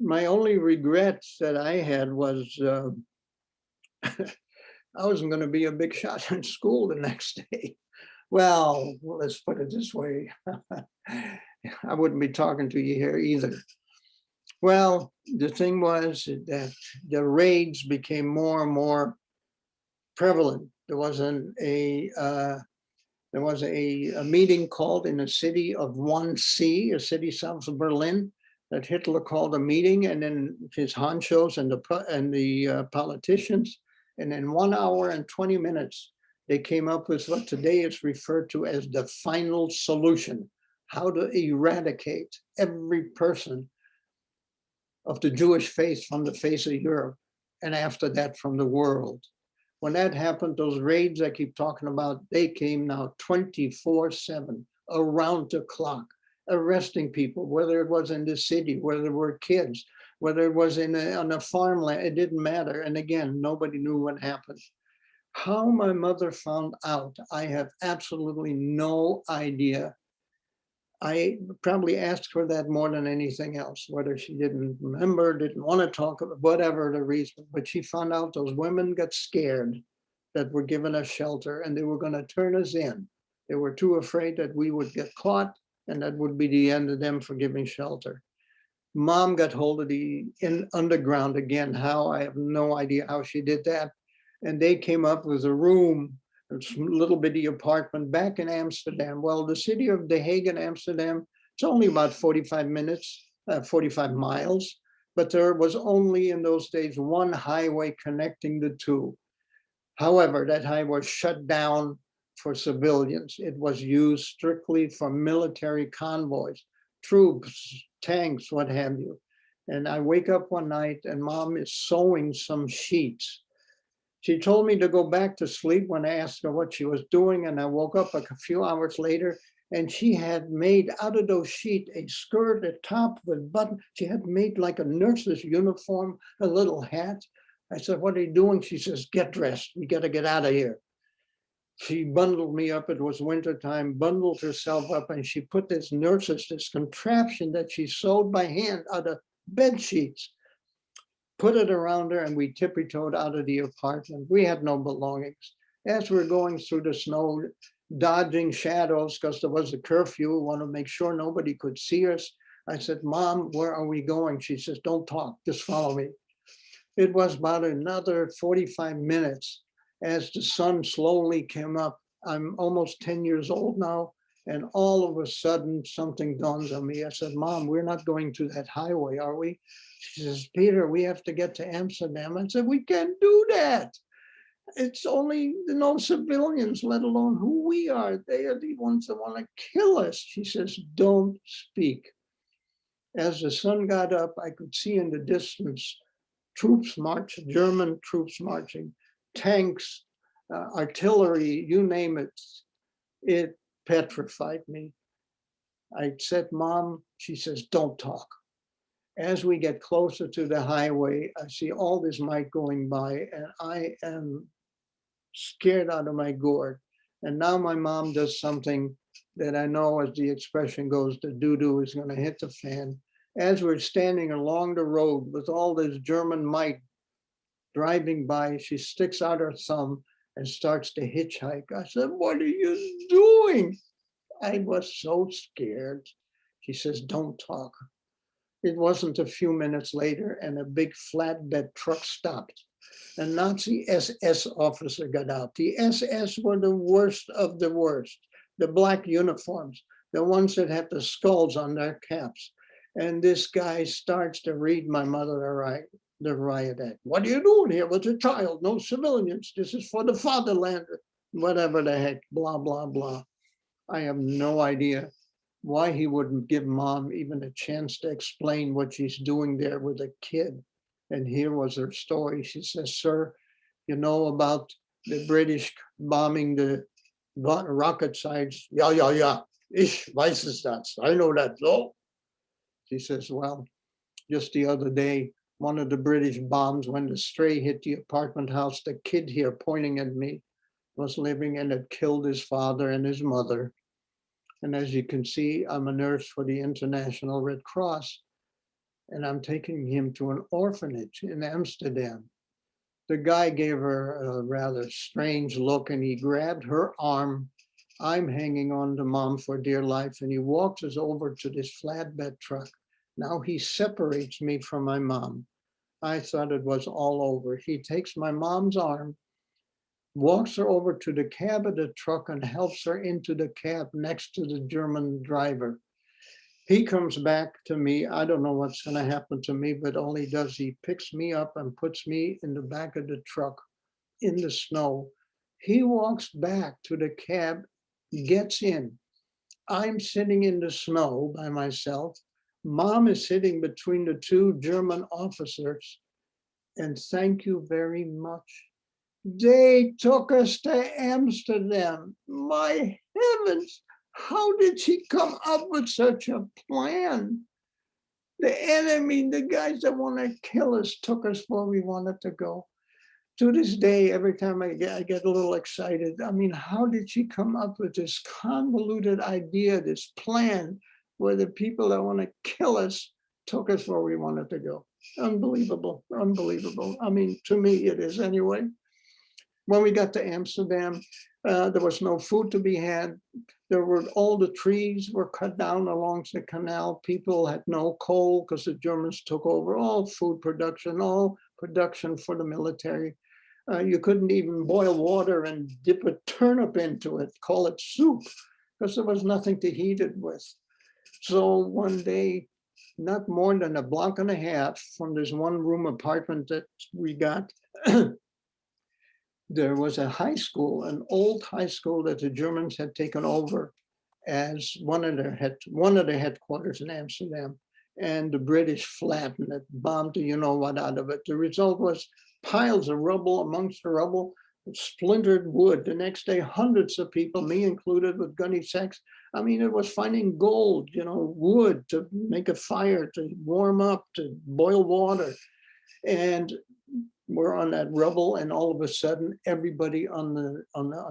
My only regret that I had was I wasn't going to be a big shot in school the next day. Well, let's put it this way. I wouldn't be talking to you here either. Well, the thing was that the raids became more and more prevalent. There was a meeting called in a city of 1C, a city south of Berlin, that Hitler called a meeting, and then his honchos and the politicians, and in 1 hour and 20 minutes, they came up with what today is referred to as the final solution: how to eradicate every person of the Jewish faith from the face of Europe, and after that from the world. When that happened, those raids I keep talking about, they came now 24/7, around the clock, arresting people, whether it was in the city, whether it were kids, whether it was on a farmland, it didn't matter. And again, nobody knew what happened. How my mother found out, I have absolutely no idea. I probably asked her that more than anything else, whether she didn't remember, didn't want to talk about, whatever the reason, but she found out those women got scared that were giving us shelter and they were going to turn us in. They were too afraid that we would get caught and that would be the end of them for giving shelter. Mom got hold of the underground again. How? I have no idea how she did that. And they came up with a room, a little bitty apartment back in Amsterdam. Well, the city of The Hague and Amsterdam, it's only about 45 miles, but there was only in those days one highway connecting the two. However, that highway was shut down for civilians. It was used strictly for military convoys, troops, tanks, what have you. And I wake up one night and Mom is sewing some sheets. She told me to go back to sleep when I asked her what she was doing, and I woke up like a few hours later, and she had made out of those sheets a skirt, a top with button. She had made like a nurse's uniform, a little hat. I said, "What are you doing?" She says, "Get dressed. We got to get out of here." She bundled me up. It was wintertime, bundled herself up, and she put this contraption that she sewed by hand out of bed sheets, put it around her, and we tippy-toed out of the apartment. We had no belongings. As we're going through the snow, dodging shadows, because there was a curfew, we want to make sure nobody could see us. I said, "Mom, where are we going?" She says, "Don't talk, just follow me." It was about another 45 minutes as the sun slowly came up. I'm almost 10 years old now, and all of a sudden something dawns on me. I said, "Mom, we're not going to that highway, are we?" She says, "Peter, we have to get to Amsterdam." I said, "We can't do that. It's only no civilians, let alone who we are. They are the ones that want to kill us." She says, "Don't speak." As the sun got up, I could see in the distance troops march, German troops marching, tanks, artillery, you name it. It petrified me. I said, "Mom," she says, "Don't talk." As we get closer to the highway, I see all this might going by, and I am scared out of my gourd. And now my mom does something that I know, as the expression goes, the doo-doo is going to hit the fan. As we're standing along the road with all this German might driving by, she sticks out her thumb and starts to hitchhike. I said, "What are you doing?" I was so scared. She says, "Don't talk." It wasn't a few minutes later, and a big flatbed truck stopped. A Nazi SS officer got out. The SS were the worst of the worst. The black uniforms, the ones that had the skulls on their caps. And this guy starts to read my mother the riot act. "What are you doing here with a child? No civilians. This is for the fatherland." Whatever the heck, blah, blah, blah. I have no idea why he wouldn't give Mom even a chance to explain what she's doing there with a kid. And here was her story. She says, "Sir, you know about the British bombing the rocket sites?" "Yeah, yeah, yeah. Ich weiß es das. I know that." So she says, "Well, just the other day, one of the British bombs, when the stray hit the apartment house, the kid here pointing at me was living, and it killed his father and his mother. And as you can see, I'm a nurse for the International Red Cross, and I'm taking him to an orphanage in Amsterdam. The guy gave her a rather strange look and he grabbed her arm. I'm hanging on to mom for dear life, and he walks us over to this flatbed truck. Now he separates me from my mom. I thought it was all over. He takes my mom's arm, walks her over to the cab of the truck and helps her into the cab next to the German driver. He comes back to me. I don't know what's going to happen to me, but all he does, he picks me up and puts me in the back of the truck in the snow. He walks back to the cab, gets in. I'm sitting in the snow by myself. Mom is sitting between the two German officers. And thank you very much. They took us to Amsterdam. My heavens, how did she come up with such a plan? The enemy, the guys that want to kill us, took us where we wanted to go. To this day, every time I get a little excited. I mean, how did she come up with this convoluted idea, this plan, where the people that want to kill us took us where we wanted to go? Unbelievable, unbelievable. I mean, to me, it is anyway. When we got to Amsterdam, there was no food to be had. There were all the trees were cut down along the canal. People had no coal because the Germans took over all food production, all production for the military. You couldn't even boil water and dip a turnip into it, call it soup, because there was nothing to heat it with. So one day, not more than a block and a half from this one room apartment that we got, there was a high school, an old high school that the Germans had taken over as one of their headquarters in Amsterdam. And the British flattened it, bombed you know what out of it. The result was piles of rubble amongst the rubble, splintered wood. The next day, hundreds of people, me included, with gunny sacks. I mean, it was finding gold, wood to make a fire, to warm up, to boil water. And we're on that rubble, and all of a sudden, everybody on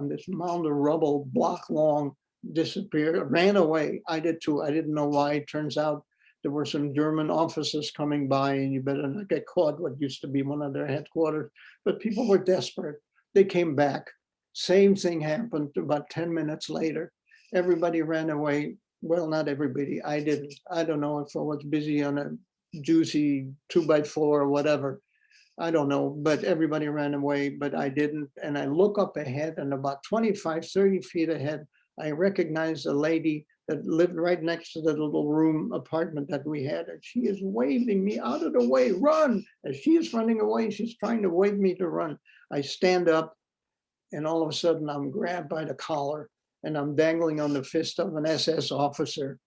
this mound of rubble, block long, disappeared, ran away. I did too. I didn't know why. It turns out there were some German officers coming by, and you better not get caught, what used to be one of their headquarters. But people were desperate. They came back. Same thing happened about 10 minutes later. Everybody ran away. Well, not everybody. I didn't. I don't know if I was busy on a juicy 2x4 or whatever. I don't know, but everybody ran away, but I didn't. And I look up ahead, and about 25, 30 feet ahead, I recognize a lady that lived right next to the little room apartment that we had. And she is waving me out of the way, run. As she is running away, she's trying to wave me to run. I stand up, and all of a sudden I'm grabbed by the collar, and I'm dangling on the fist of an SS officer.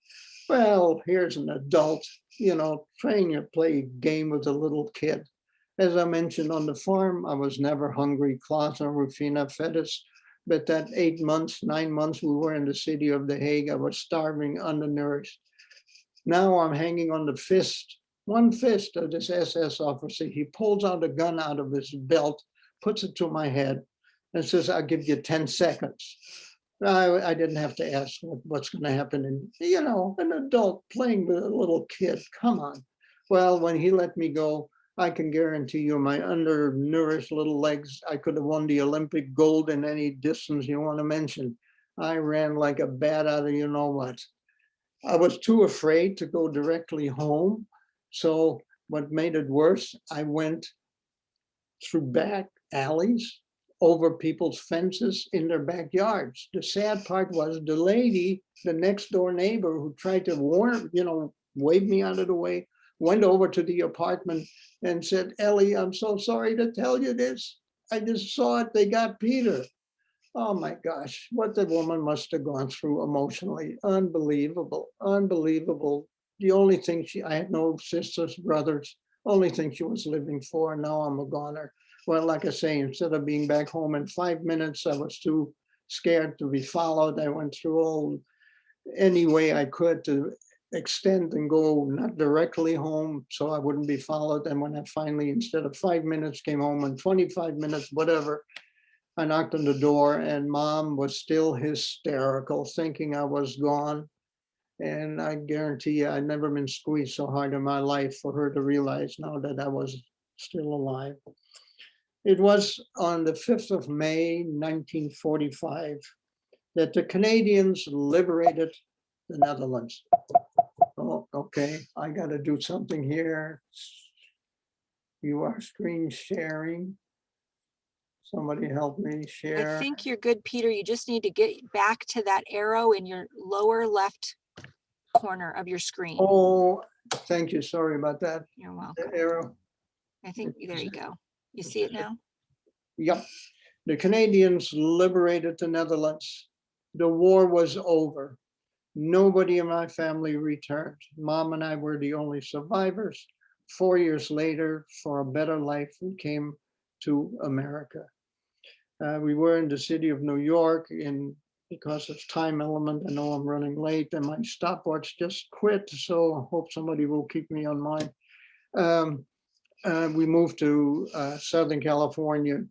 Well, here's an adult, trying to play a game with a little kid. As I mentioned, on the farm, I was never hungry. Klaus and Rufina fed us. But that 8 months, 9 months we were in the city of The Hague, I was starving, undernourished. Now I'm hanging on the fist, one fist of this SS officer. He pulls out a gun out of his belt, puts it to my head, and says, I'll give you 10 seconds. I didn't have to ask what's going to happen. And, an adult playing with a little kid, come on. Well, when he let me go, I can guarantee you my undernourished little legs, I could have won the Olympic gold in any distance you want to mention. I ran like a bat out of you know what. I was too afraid to go directly home. So what made it worse, I went through back alleys, over people's fences in their backyards. The sad part was the lady, the next door neighbor who tried to wave me out of the way, went over to the apartment and said, Ellie, I'm so sorry to tell you this. I just saw it, they got Peter. Oh my gosh, what the woman must have gone through emotionally. Unbelievable, unbelievable. The only thing I had no sisters, brothers, only thing she was living for, and now I'm a goner. Well, like I say, instead of being back home in 5 minutes, I was too scared to be followed. I went through any way I could to extend and go not directly home so I wouldn't be followed. And when I finally, instead of 5 minutes, came home in 25 minutes, whatever, I knocked on the door and mom was still hysterical, thinking I was gone. And I guarantee you, I'd never been squeezed so hard in my life for her to realize now that I was still alive. It was on the 5th of May, 1945, that the Canadians liberated the Netherlands. Oh, okay, I gotta do something here. You are screen sharing. Somebody help me I share. think you're good, Peter. You just need to get back to that arrow in your lower left corner of your screen. Oh, thank you, sorry about that. You're The welcome. arrow. I think, there you go. You see it now? Yep. The Canadians liberated the Netherlands. The war was over. Nobody in my family returned. Mom and I were the only survivors. 4 years later, for a better life, we came to America. We were in the city of New York, and because of time element, I know I'm running late, and my stopwatch just quit, so I hope somebody will keep me on mine. We moved to Southern California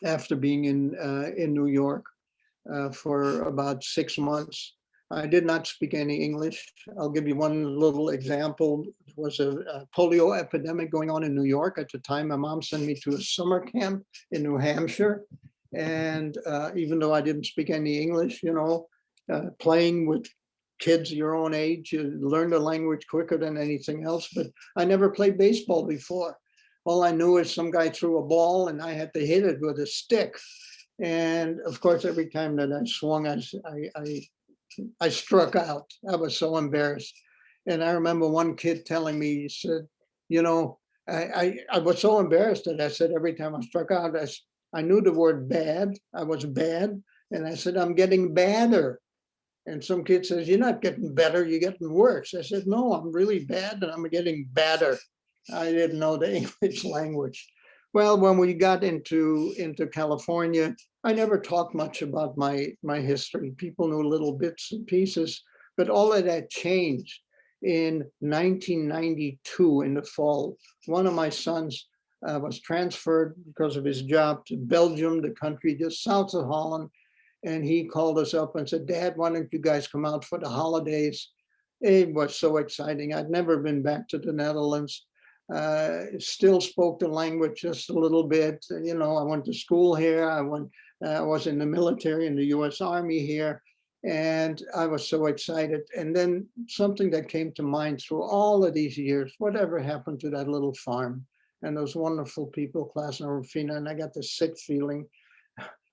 after being in New York for about 6 months. I did not speak any English. I'll give you one little example. There was a polio epidemic going on in New York at the time. My mom sent me to a summer camp in New Hampshire. And even though I didn't speak any English, playing with kids your own age, you learn the language quicker than anything else. But I never played baseball before. All I knew is some guy threw a ball and I had to hit it with a stick. And of course, every time that I swung, I struck out. I was so embarrassed. And I remember one kid telling me, he said, I was so embarrassed that I said every time I struck out, I knew the word bad. I was bad. And I said, I'm getting badder. And some kid says, you're not getting better, you're getting worse. I said, no, I'm really bad and I'm getting badder. I didn't know the English language. Well, when we got into California, I never talked much about my history. People knew little bits and pieces, but all of that changed in 1992 in the fall. One of my sons was transferred because of his job to Belgium, the country just south of Holland. And he called us up and said, Dad, why don't you guys come out for the holidays? It was so exciting. I'd never been back to the Netherlands. Still spoke the language just a little bit. I went to school here. I was in the military in the US Army here. And I was so excited. And then something that came to mind through all of these years, whatever happened to that little farm and those wonderful people, Klaas and Rufina, and I got the sick feeling.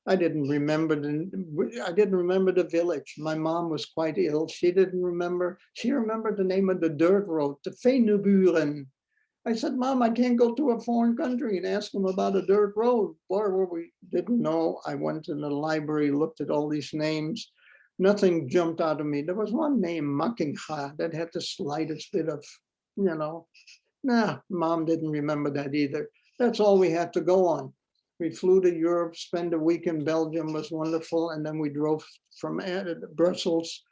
I didn't remember the village. My mom was quite ill. She didn't remember. She remembered the name of the dirt road, the Veneburen. I said, Mom, I can't go to a foreign country and ask them about a dirt road. Boy, we didn't know. I went in the library, looked at all these names. Nothing jumped out of me. There was one name, Mackinga, that had the slightest bit of, Mom didn't remember that either. That's all we had to go on. We flew to Europe, spent a week in Belgium, was wonderful. And then we drove from Brussels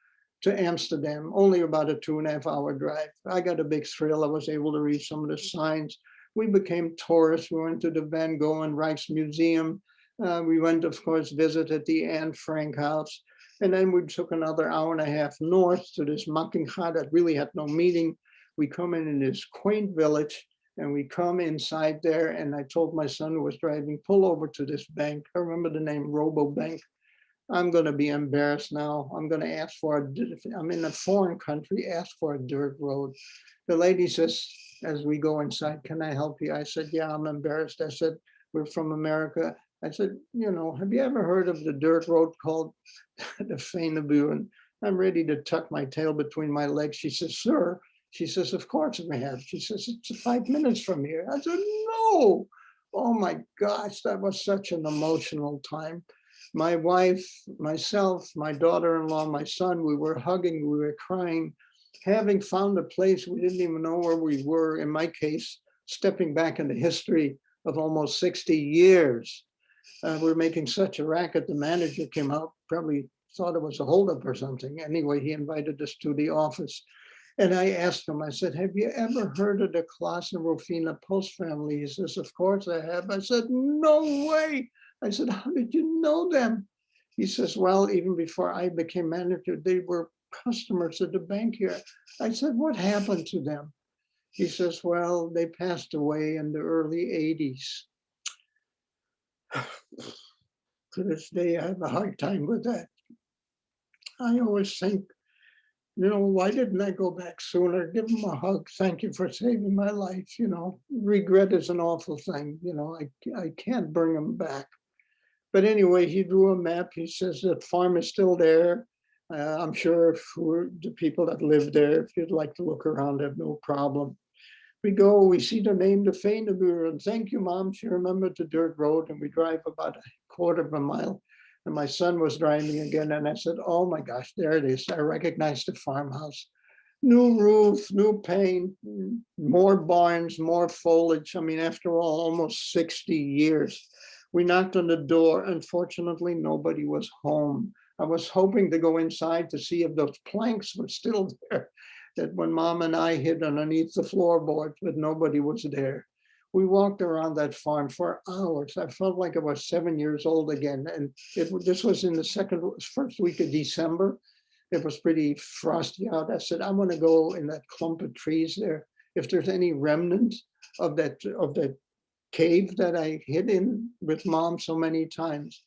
to Amsterdam, only about a 2.5 hour drive. I got a big thrill. I was able to read some of the signs. We became tourists. We went to the Van Gogh and Rijksmuseum. We went, of course, visited the Anne Frank house. And then we took another 1.5 hours north to this Mackinga that really had no meaning. We come in this quaint village and we come inside there. And I told my son who was driving, pull over to this bank. I remember the name Robobank. I'm going to be embarrassed now. I'm going to ask for I'm in a foreign country, ask for a dirt road. The lady says, as we go inside, can I help you? I said, yeah, I'm embarrassed. I said, we're from America. I said, have you ever heard of the dirt road called the Veneburen? I'm ready to tuck my tail between my legs. She says, sir. She says, of course we have. She says, it's 5 minutes from here. I said, no. Oh my gosh, that was such an emotional time. My wife, myself, my daughter-in-law, my son, we were hugging, we were crying, having found a place we didn't even know where we were. In my case, stepping back in the history of almost 60 years. We're making such a racket. The manager came out, probably thought it was a holdup or something. Anyway, he invited us to the office. And I asked him, I said, have you ever heard of the Klaas and Rufina Post family? He says, of course I have. I said, no way. I said, how did you know them? He says, well, even before I became manager, they were customers at the bank here. I said, what happened to them? He says, well, they passed away in the early 80s. To this day, I have a hard time with that. I always think, why didn't I go back sooner? Give him a hug. Thank you for saving my life. Regret is an awful thing. I can't bring him back. But anyway, he drew a map. He says that farm is still there. I'm sure for the people that live there, if you'd like to look around, have no problem. We go, we see the name, the Feenebuur, and thank you, Mom. She remembered the dirt road, and we drive about a quarter of a mile. And my son was driving again, and I said, oh my gosh, there it is. I recognized the farmhouse. New roof, new paint, more barns, more foliage. I mean, after all, almost 60 years. We knocked on the door. Unfortunately, nobody was home. I was hoping to go inside to see if those planks were still there, that when Mom and I hid underneath the floorboards, but nobody was there. We walked around that farm for hours. I felt like I was 7 years old again. And this was in the first week of December. It was pretty frosty out. I said, I want to go in that clump of trees there. If there's any remnants of that cave that I hid in with Mom so many times.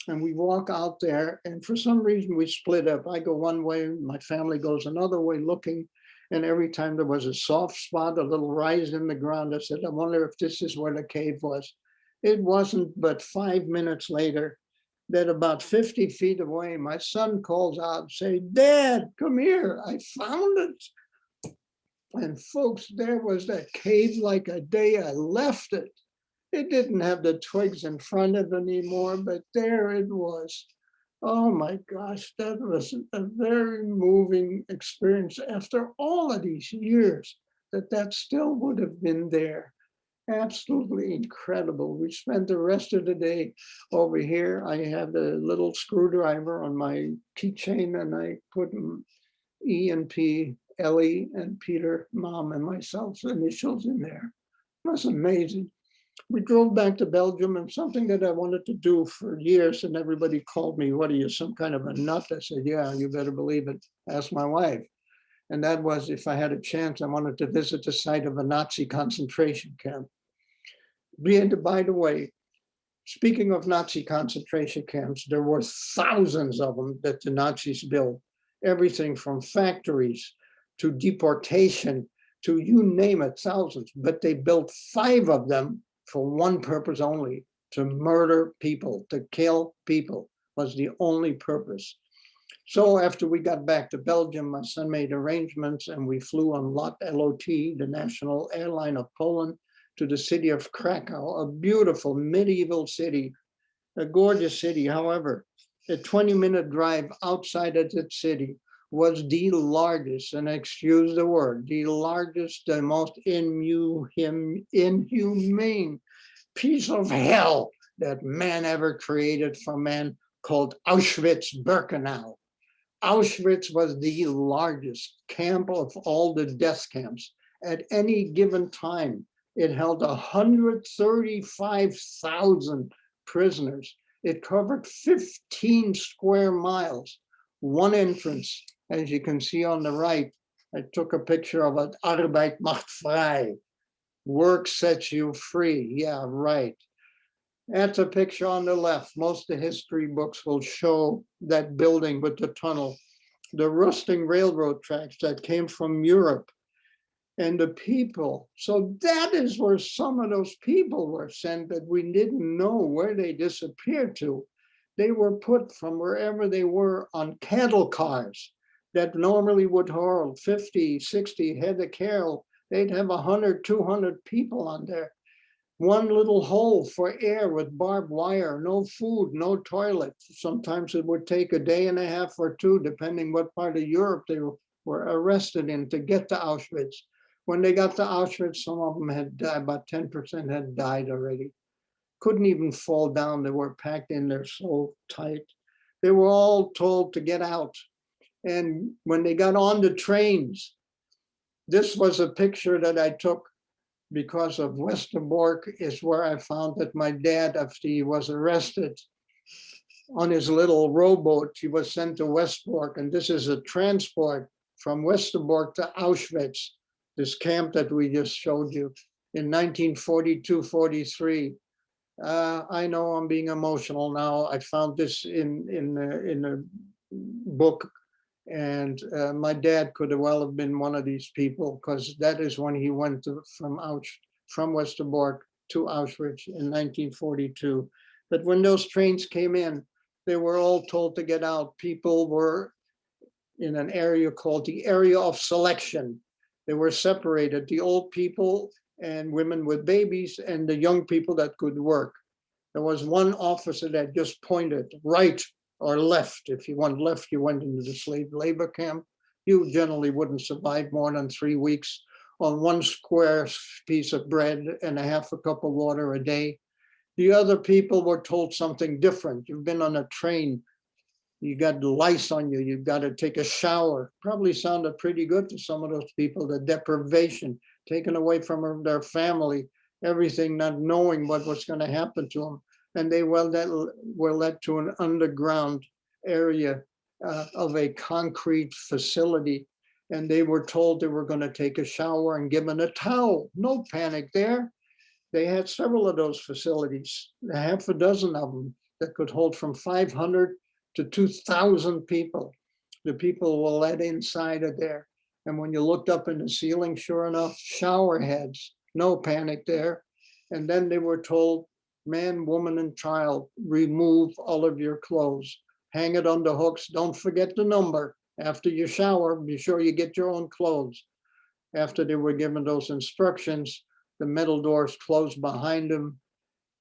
And we walk out there, and for some reason we split up. I go one way, my family goes another way looking. And every time there was a soft spot, a little rise in the ground, I said, I wonder if this is where the cave was. It wasn't, but 5 minutes later, that about 50 feet away, my son calls out, say, Dad, come here, I found it. And folks, there was that cave like a day I left it. It didn't have the twigs in front of it anymore, but there it was. Oh my gosh, that was a very moving experience after all of these years, that still would have been there. Absolutely incredible. We spent the rest of the day over here. I have the little screwdriver on my keychain, and I put E and P, Ellie and Peter, Mom and myself's initials in there. It was amazing. We drove back to Belgium, and something that I wanted to do for years, and everybody called me, what are you, some kind of a nut? I said, yeah, you better believe it. Ask my wife. And that was, if I had a chance, I wanted to visit the site of a Nazi concentration camp. By the way, speaking of Nazi concentration camps, there were thousands of them that the Nazis built. Everything from factories to deportation to you name it, thousands. But they built 5 of them for one purpose only, to murder people, to kill people was the only purpose. So after we got back to Belgium, my son made arrangements and we flew on LOT, the national airline of Poland, to the city of Krakow, a beautiful medieval city, a gorgeous city. However, a 20-minute drive outside of that city was the largest, and excuse the word, the largest, the most inhumane piece of hell that man ever created for man, called Auschwitz-Birkenau. Auschwitz was the largest camp of all the death camps. At any given time, it held 135,000 prisoners. It covered 15 square miles, one entrance. As you can see on the right, I took a picture of it. Arbeit macht frei. Work sets you free. Yeah, right. That's a picture on the left. Most of the history books will show that building with the tunnel, the rusting railroad tracks that came from Europe, and the people. So that is where some of those people were sent that we didn't know where they disappeared to. They were put from wherever they were on cattle cars that normally would hold 50, 60 head of cattle. They'd have 100, 200 people on there. One little hole for air with barbed wire, no food, no toilet. Sometimes it would take a day and a half or 2, depending what part of Europe they were arrested in to get to Auschwitz. When they got to Auschwitz, some of them had died, about 10% had died already. Couldn't even fall down. They were packed in there so tight. They were all told to get out. And when they got on the trains, this was a picture that I took because of Westerborg, is where I found that my dad, after he was arrested on his little rowboat, he was sent to Westerborg. And this is a transport from Westerborg to Auschwitz, this camp that we just showed you in 1942-43. I know I'm being emotional now. I found this in a book, and my dad could have well have been one of these people, because that is when he went from Westerborg to Auschwitz in 1942. But when those trains came in, they were all told to get out. People were in an area called the area of selection. They were separated, the old people and women with babies and the young people that could work. There was one officer that just pointed right or left. If you went left, you went into the slave labor camp. You generally wouldn't survive more than 3 weeks on one square piece of bread and a half a cup of water a day. The other people were told something different. You've been on a train, you got lice on you, you've got to take a shower. Probably sounded pretty good to some of those people, the deprivation, taken away from their family, everything, not knowing what was going to happen to them. And they were led to an underground area of a concrete facility. And they were told they were going to take a shower and given a towel. No panic there. They had several of those facilities, a half a dozen of them that could hold from 500 to 2,000 people. The people were let inside of there. And when you looked up in the ceiling, sure enough, shower heads, no panic there. And then they were told, man, woman, and child, remove all of your clothes, hang it on the hooks. Don't forget the number. After you shower, be sure you get your own clothes. After they were given those instructions, the metal doors closed behind them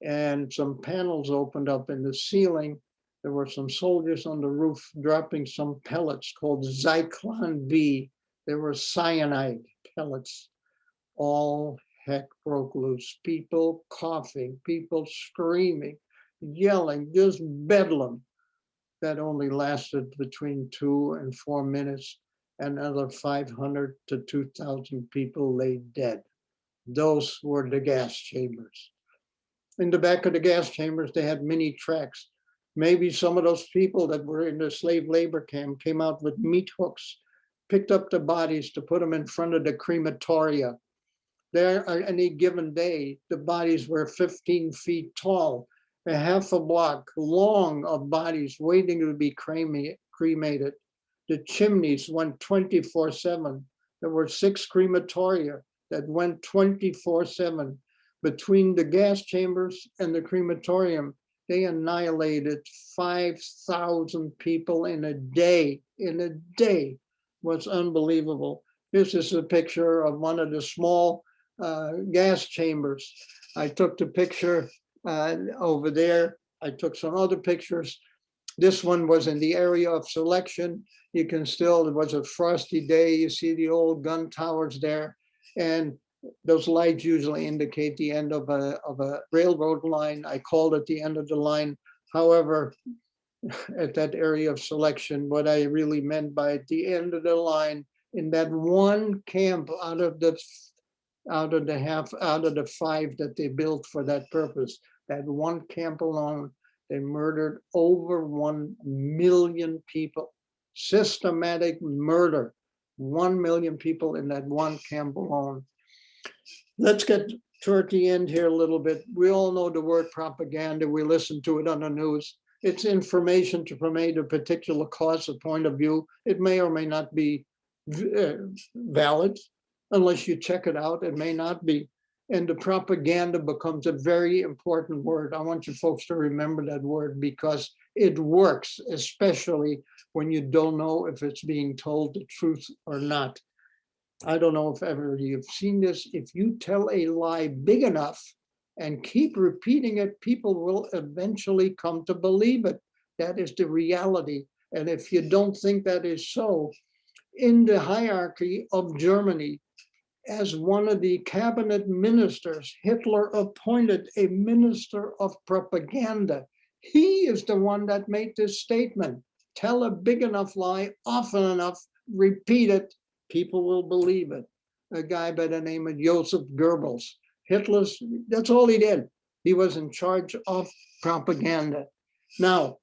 and some panels opened up in the ceiling. There were some soldiers on the roof dropping some pellets called Zyklon B. They were cyanide pellets. All heck broke loose. People coughing, people screaming, yelling, just bedlam. That only lasted between 2 and 4 minutes. Another 500 to 2,000 people lay dead. Those were the gas chambers. In the back of the gas chambers, they had mini tracks. Maybe some of those people that were in the slave labor camp came out with meat hooks, picked up the bodies to put them in front of the crematoria. There, on any given day, the bodies were 15 feet tall, a half a block long of bodies waiting to be cremated. The chimneys went 24/7. There were 6 crematoria that went 24/7. Between the gas chambers and the crematorium, they annihilated 5,000 people in a day. In a day, was unbelievable. This is a picture of one of the small gas chambers. I took the picture over there. I took some other pictures. This one was in the area of selection. You can still, it was a frosty day. You see the old gun towers there. And those lights usually indicate the end of a railroad line. I called it the end of the line. However, at that area of selection, what I really meant by at the end of the line, in that one camp out of the 5 that they built for that purpose, that one camp alone, they murdered over 1 million people. Systematic murder, 1 million people in that one camp alone. Let's get toward the end here a little bit. We all know the word propaganda. We listen to it on the news. It's information to promote a particular cause or point of view. It may or may not be valid. Unless you check it out, it may not be. And the propaganda becomes a very important word. I want you folks to remember that word because it works, especially when you don't know if it's being told the truth or not. I don't know if ever you've seen this. If you tell a lie big enough and keep repeating it, people will eventually come to believe it. That is the reality. And if you don't think that is so, in the hierarchy of Germany, as one of the cabinet ministers, Hitler appointed a minister of propaganda. He is the one that made this statement. Tell a big enough lie often enough, repeat it, people will believe it. A guy by the name of Joseph Goebbels. Hitler's, that's all he did. He was in charge of propaganda. Now,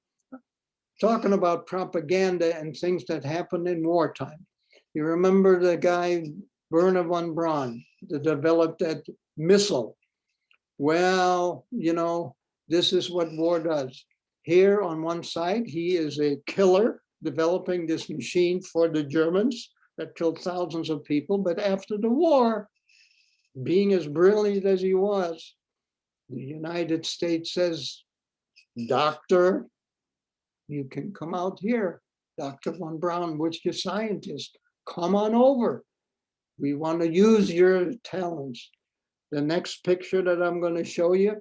talking about propaganda and things that happened in wartime. You remember the guy, Werner von Braun, that developed that missile. Well, you know, This is what war does. Here on one side, he is a killer developing this machine for the Germans that killed thousands of people. But after the war, being as brilliant as he was, the United States says, doctor, you can come out here. Dr. von Braun, which is scientist, come on over. We want to use your talents. The next picture that I'm going to show you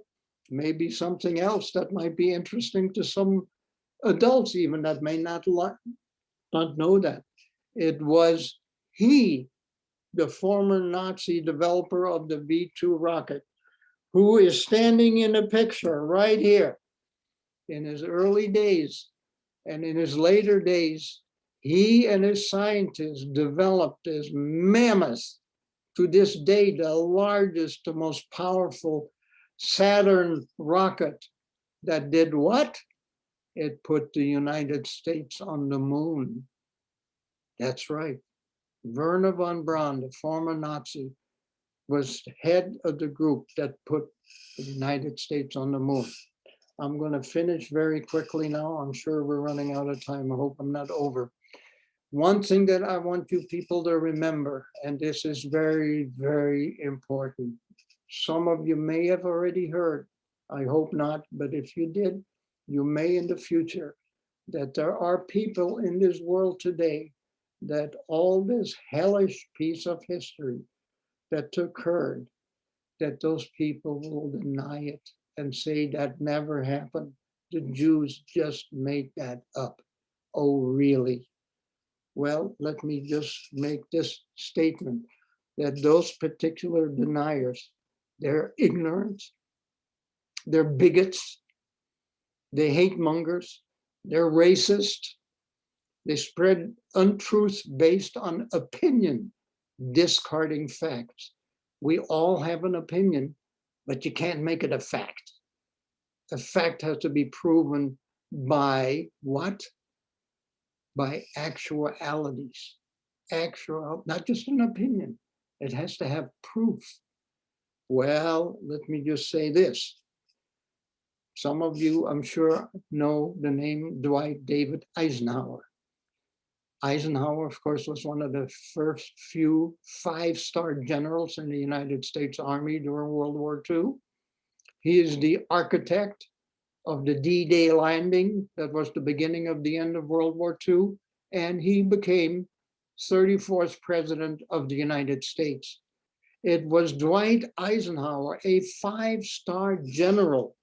may be something else that might be interesting to some adults even that may not know that. It was he, the former Nazi developer of the V-2 rocket, who is standing in a picture right here. In his early days and in his later days, he and his scientists developed this mammoth, to this day, the largest, the most powerful Saturn rocket that did what? It put the United States on the moon. That's right. Werner von Braun, the former Nazi, was head of the group that put the United States on the moon. I'm going to finish very quickly now. I'm sure we're running out of time. I hope I'm not over. One thing that I want you people to remember, and this is very, very important. Some of you may have already heard, I hope not, but if you did, you may in the future, that there are people in this world today that all this hellish piece of history that occurred, that those people will deny it and say that never happened. The Jews just made that up. Oh, really? Well, let me just make this statement that those particular deniers, they're ignorant, they're bigots, they hate mongers, they're racist, they spread untruths based on opinion, discarding facts. We all have an opinion, but you can't make it a fact. A fact has to be proven by what? By actualities. Actual, not just an opinion. It has to have proof. Well, let me just say this. Some of you, I'm sure, know the name Dwight David Eisenhower. Eisenhower, of course, was one of the first few five-star generals in the United States Army during World War II. He is the architect of the D-Day landing that was the beginning of the end of World War II, and he became 34th President of the United States. It was Dwight Eisenhower, a five-star general,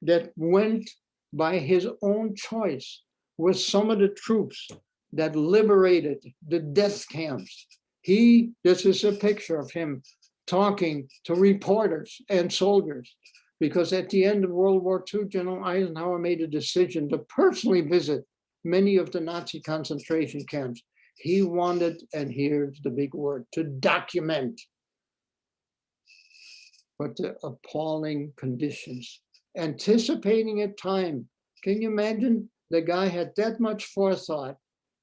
that went by his own choice with some of the troops that liberated the death camps. This is a picture of him talking to reporters and soldiers, because at the end of World War II, General Eisenhower made a decision to personally visit many of the Nazi concentration camps. He wanted, and here's the big word, to document what the appalling conditions, anticipating a time. Can you imagine? The guy had that much forethought,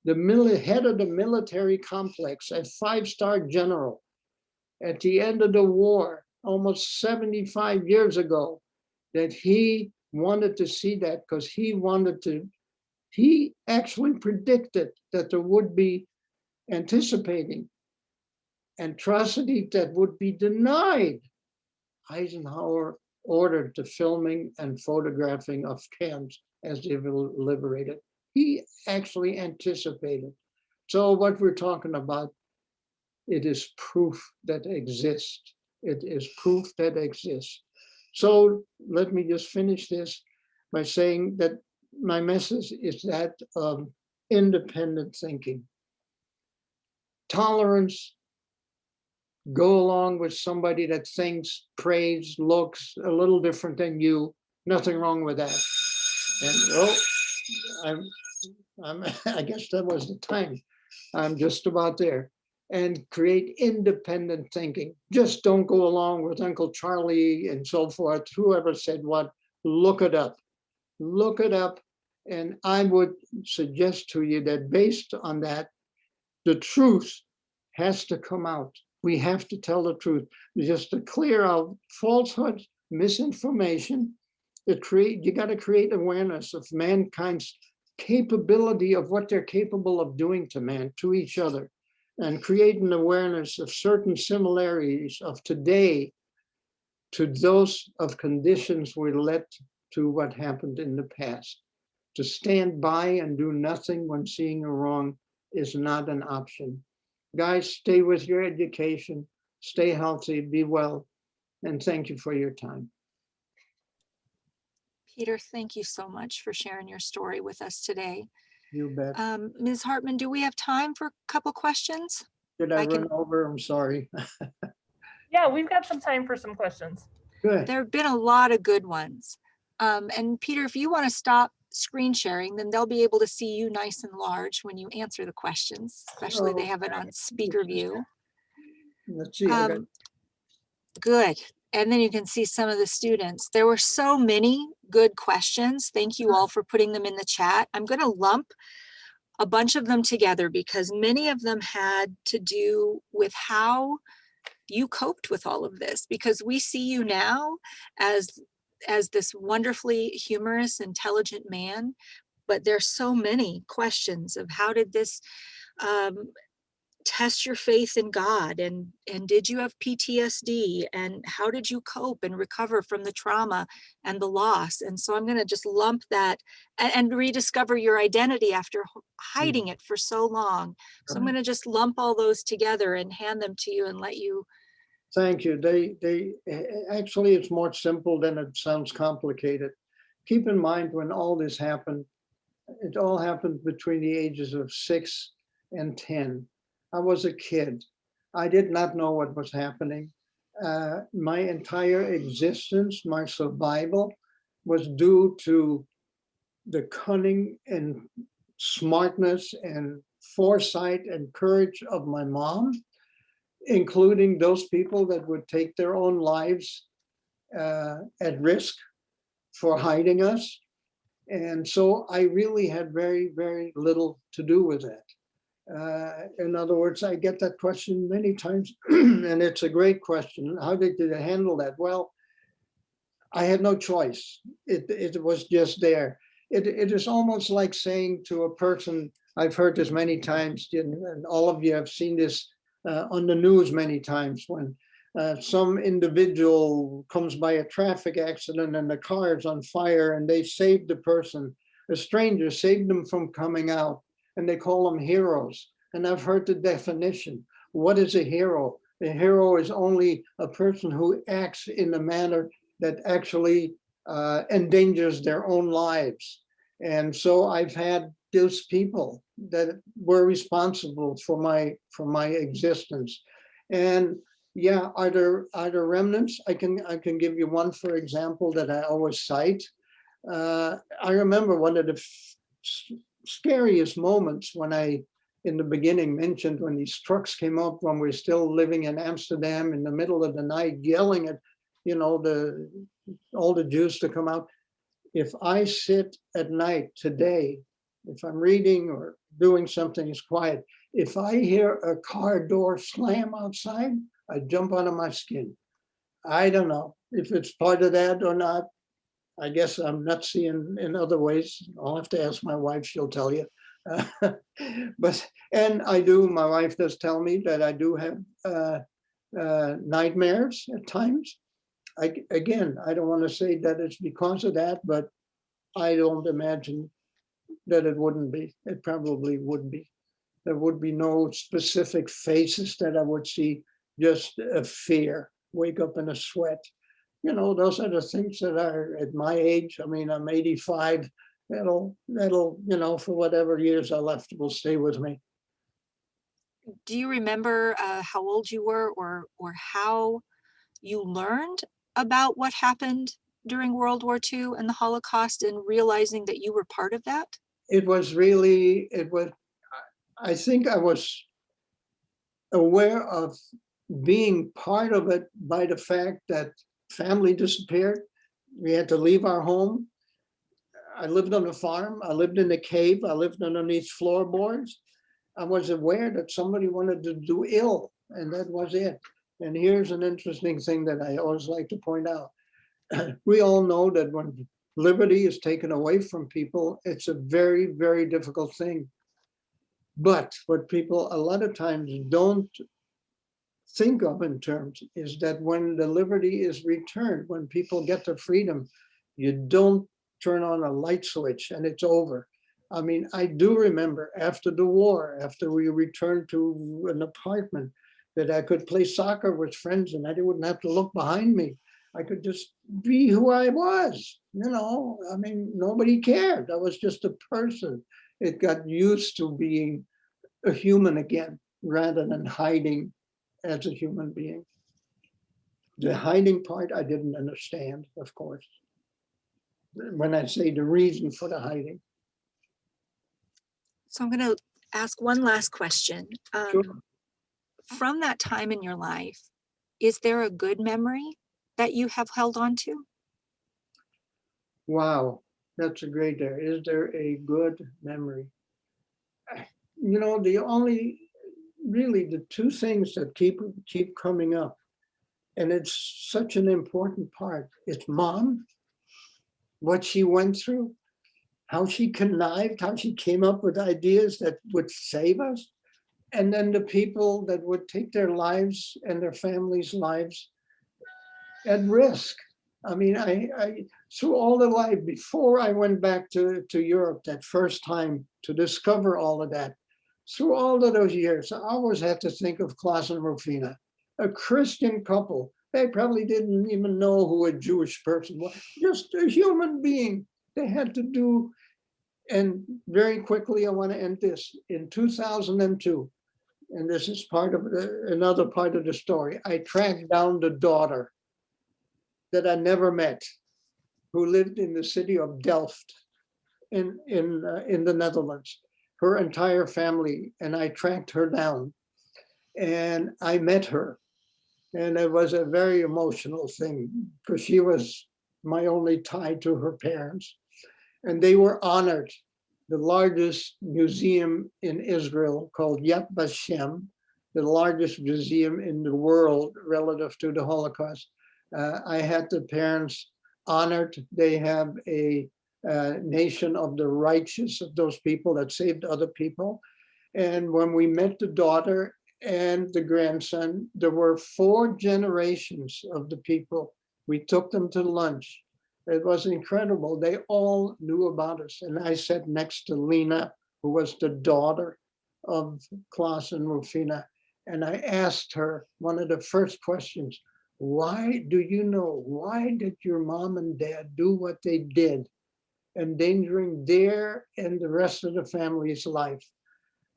the head of the military complex, a five-star general, at the end of the war, almost 75 years ago, that he wanted to see that because he actually predicted that there would be anticipating atrocity that would be denied. Eisenhower ordered the filming and photographing of camps as they were liberated. He actually anticipated. So what we're talking about, it is proof that exists. It is proof that exists. So let me just finish this by saying that my message is that of independent thinking. Tolerance, go along with somebody that thinks, prays, looks a little different than you. Nothing wrong with that. And I guess that was the time. I'm just about there. And create independent thinking. Just don't go along with Uncle Charlie and so forth. Whoever said what, look it up. Look it up. And I would suggest to you that based on that, the truth has to come out. We have to tell the truth, just to clear out falsehoods, misinformation, You got to create awareness of mankind's capability of what they're capable of doing to each other, and create an awareness of certain similarities of today to those of conditions we led to what happened in the past. To stand by and do nothing when seeing a wrong is not an option. Guys, stay with your education, stay healthy, be well, and thank you for your time. Peter, thank you so much for sharing your story with us today. You bet. Ms. Hartman, do we have time for a couple questions? Did I I can- run over? I'm sorry. Yeah, we've got some time for some questions. Good. There have been a lot of good ones. And Peter, if you want to stop screen sharing, then they'll be able to see you nice and large when you answer the questions, especially they have it on speaker view. Let's see. I got, Good. And then you can see some of the students. There were so many good questions. Thank you all for putting them in the chat. I'm going to lump a bunch of them together because many of them had to do with how you coped with all of this, because we see you now as this wonderfully humorous, intelligent man, but there's so many questions of how did this test your faith in God, and did you have PTSD, and how did you cope and recover from the trauma and the loss? And so I'm going to just lump that and rediscover your identity after hiding it for so long. So I'm going to just lump all those together and hand them to you and let you. thank you. They actually, it's more simple than it sounds complicated. Keep in mind when all this happened, it all happened between the ages of 6 and 10. I was a kid. I did not know what was happening. My entire existence, my survival was due to the cunning and smartness and foresight and courage of my mom, including those people that would take their own lives at risk for hiding us. And so I really had very, very little to do with that. In other words, I get that question many times, and it's a great question. How did you handle that? Well, I had no choice. It was just there. It is almost like saying to a person, I've heard this many times, and all of you have seen this on the news many times, when some individual comes by a traffic accident and the car is on fire and they save the person, a stranger saved them from coming out, and they call them heroes. And I've heard the definition. What is a hero? A hero is only a person who acts in a manner that actually endangers their own lives. And so I've had those people that were responsible for my existence. And yeah, are there remnants? I can give you one, for example, that I always cite. I remember one of the scariest moments when I, in the beginning, mentioned when these trucks came up when we're still living in Amsterdam in the middle of the night, yelling at, all the Jews to come out. If I sit at night today, if I'm reading or doing something, it's quiet. If I hear a car door slam outside, I jump out of my skin. I don't know if it's part of that or not. I guess I'm nutsy in other ways. I'll have to ask my wife, she'll tell you. And my wife does tell me that I do have nightmares at times. I don't want to say that it's because of that, but I don't imagine that it wouldn't be. It probably would be. There would be no specific faces that I would see, just a fear, wake up in a sweat. Those are the things that are at my age. I mean, I'm 85. That'll, for whatever years are left, will stay with me. Do you remember how old you were or how you learned about what happened during World War II and the Holocaust and realizing that you were part of that? I think I was aware of being part of it by the fact that family disappeared. We had to leave our home. I lived on a farm. I lived in a cave. I lived underneath floorboards. I was aware that somebody wanted to do ill, and that was it. And here's an interesting thing that I always like to point out. we all know that when liberty is taken away from people, it's a very, very difficult thing. But what people a lot of times don't think of in terms is that when the liberty is returned, when people get their freedom, you don't turn on a light switch and it's over. I mean, I do remember after the war, after we returned to an apartment, that I could play soccer with friends and I wouldn't have to look behind me. I could just be who I was, you know, I mean, nobody cared. I was just a person. It got used to being a human again, rather than hiding as a human being. The hiding part, I didn't understand, of course. When I say the reason for the hiding. So I'm going to ask one last question. Sure. From that time in your life, is there a good memory that you have held on to? Wow, that's a great there. Is there a good memory? You know, really the two things that keep coming up, and it's such an important part. It's mom, what she went through, how she connived, how she came up with ideas that would save us, and then the people that would take their lives and their families' lives at risk. I mean, I through all the life, before I went back to Europe that first time to discover all of that, through all of those years, I always had to think of Klaus and Rufina, a Christian couple. They probably didn't even know who a Jewish person was, just a human being. They had to do, and very quickly, I want to end this. In 2002, and this is part of another part of the story, I tracked down the daughter that I never met, who lived in the city of Delft in the Netherlands, her entire family, and I tracked her down and I met her. And it was a very emotional thing because she was my only tie to her parents. And they were honored. The largest museum in Israel called Yad Vashem, the largest museum in the world relative to the Holocaust. I had the parents honored. They have a nation of the righteous, of those people that saved other people. And when we met the daughter and the grandson, there were 4 generations of the people. We took them to lunch. It was incredible. They all knew about us. And I sat next to Lena, who was the daughter of Klaus and Rufina. And I asked her one of the first questions, why do you know, why did your mom and dad do what they did, endangering their and the rest of the family's life?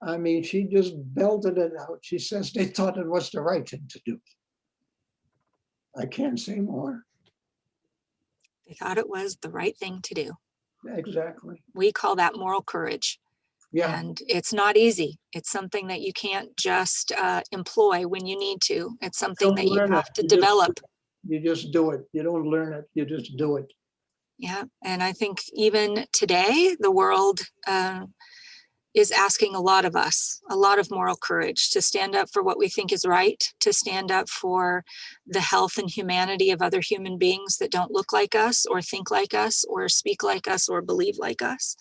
I mean, she just belted it out. She says they thought it was the right thing to do. I can't say more. They thought it was the right thing to do. Exactly. We call that moral courage. Yeah. And it's not easy. It's something that you can't just employ when you need to. It's something that you have to develop. You just do it. You don't learn it. You just do it. Yeah. And I think even today, the world is asking a lot of us, a lot of moral courage to stand up for what we think is right, to stand up for the health and humanity of other human beings that don't look like us or think like us or speak like us or believe like us.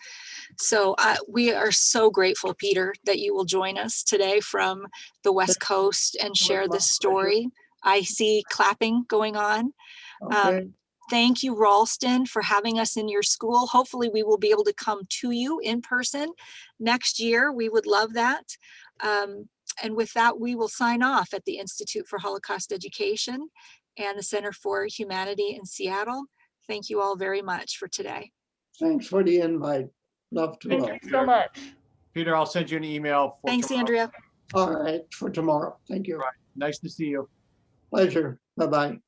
So we are so grateful, Peter, that you will join us today from the West Coast and share this story. I see clapping going on. Okay. Thank you, Ralston, for having us in your school. Hopefully we will be able to come to you in person next year. We would love that. And with that, we will sign off at the Institute for Holocaust Education and the Center for Humanity in Seattle. Thank you all very much for today. Thanks for the invite. Love to all. Thank you so much. Peter, I'll send you an email. Thanks, tomorrow. Andrea. All right, for tomorrow. Thank you. Nice to see you. Pleasure. Bye-bye.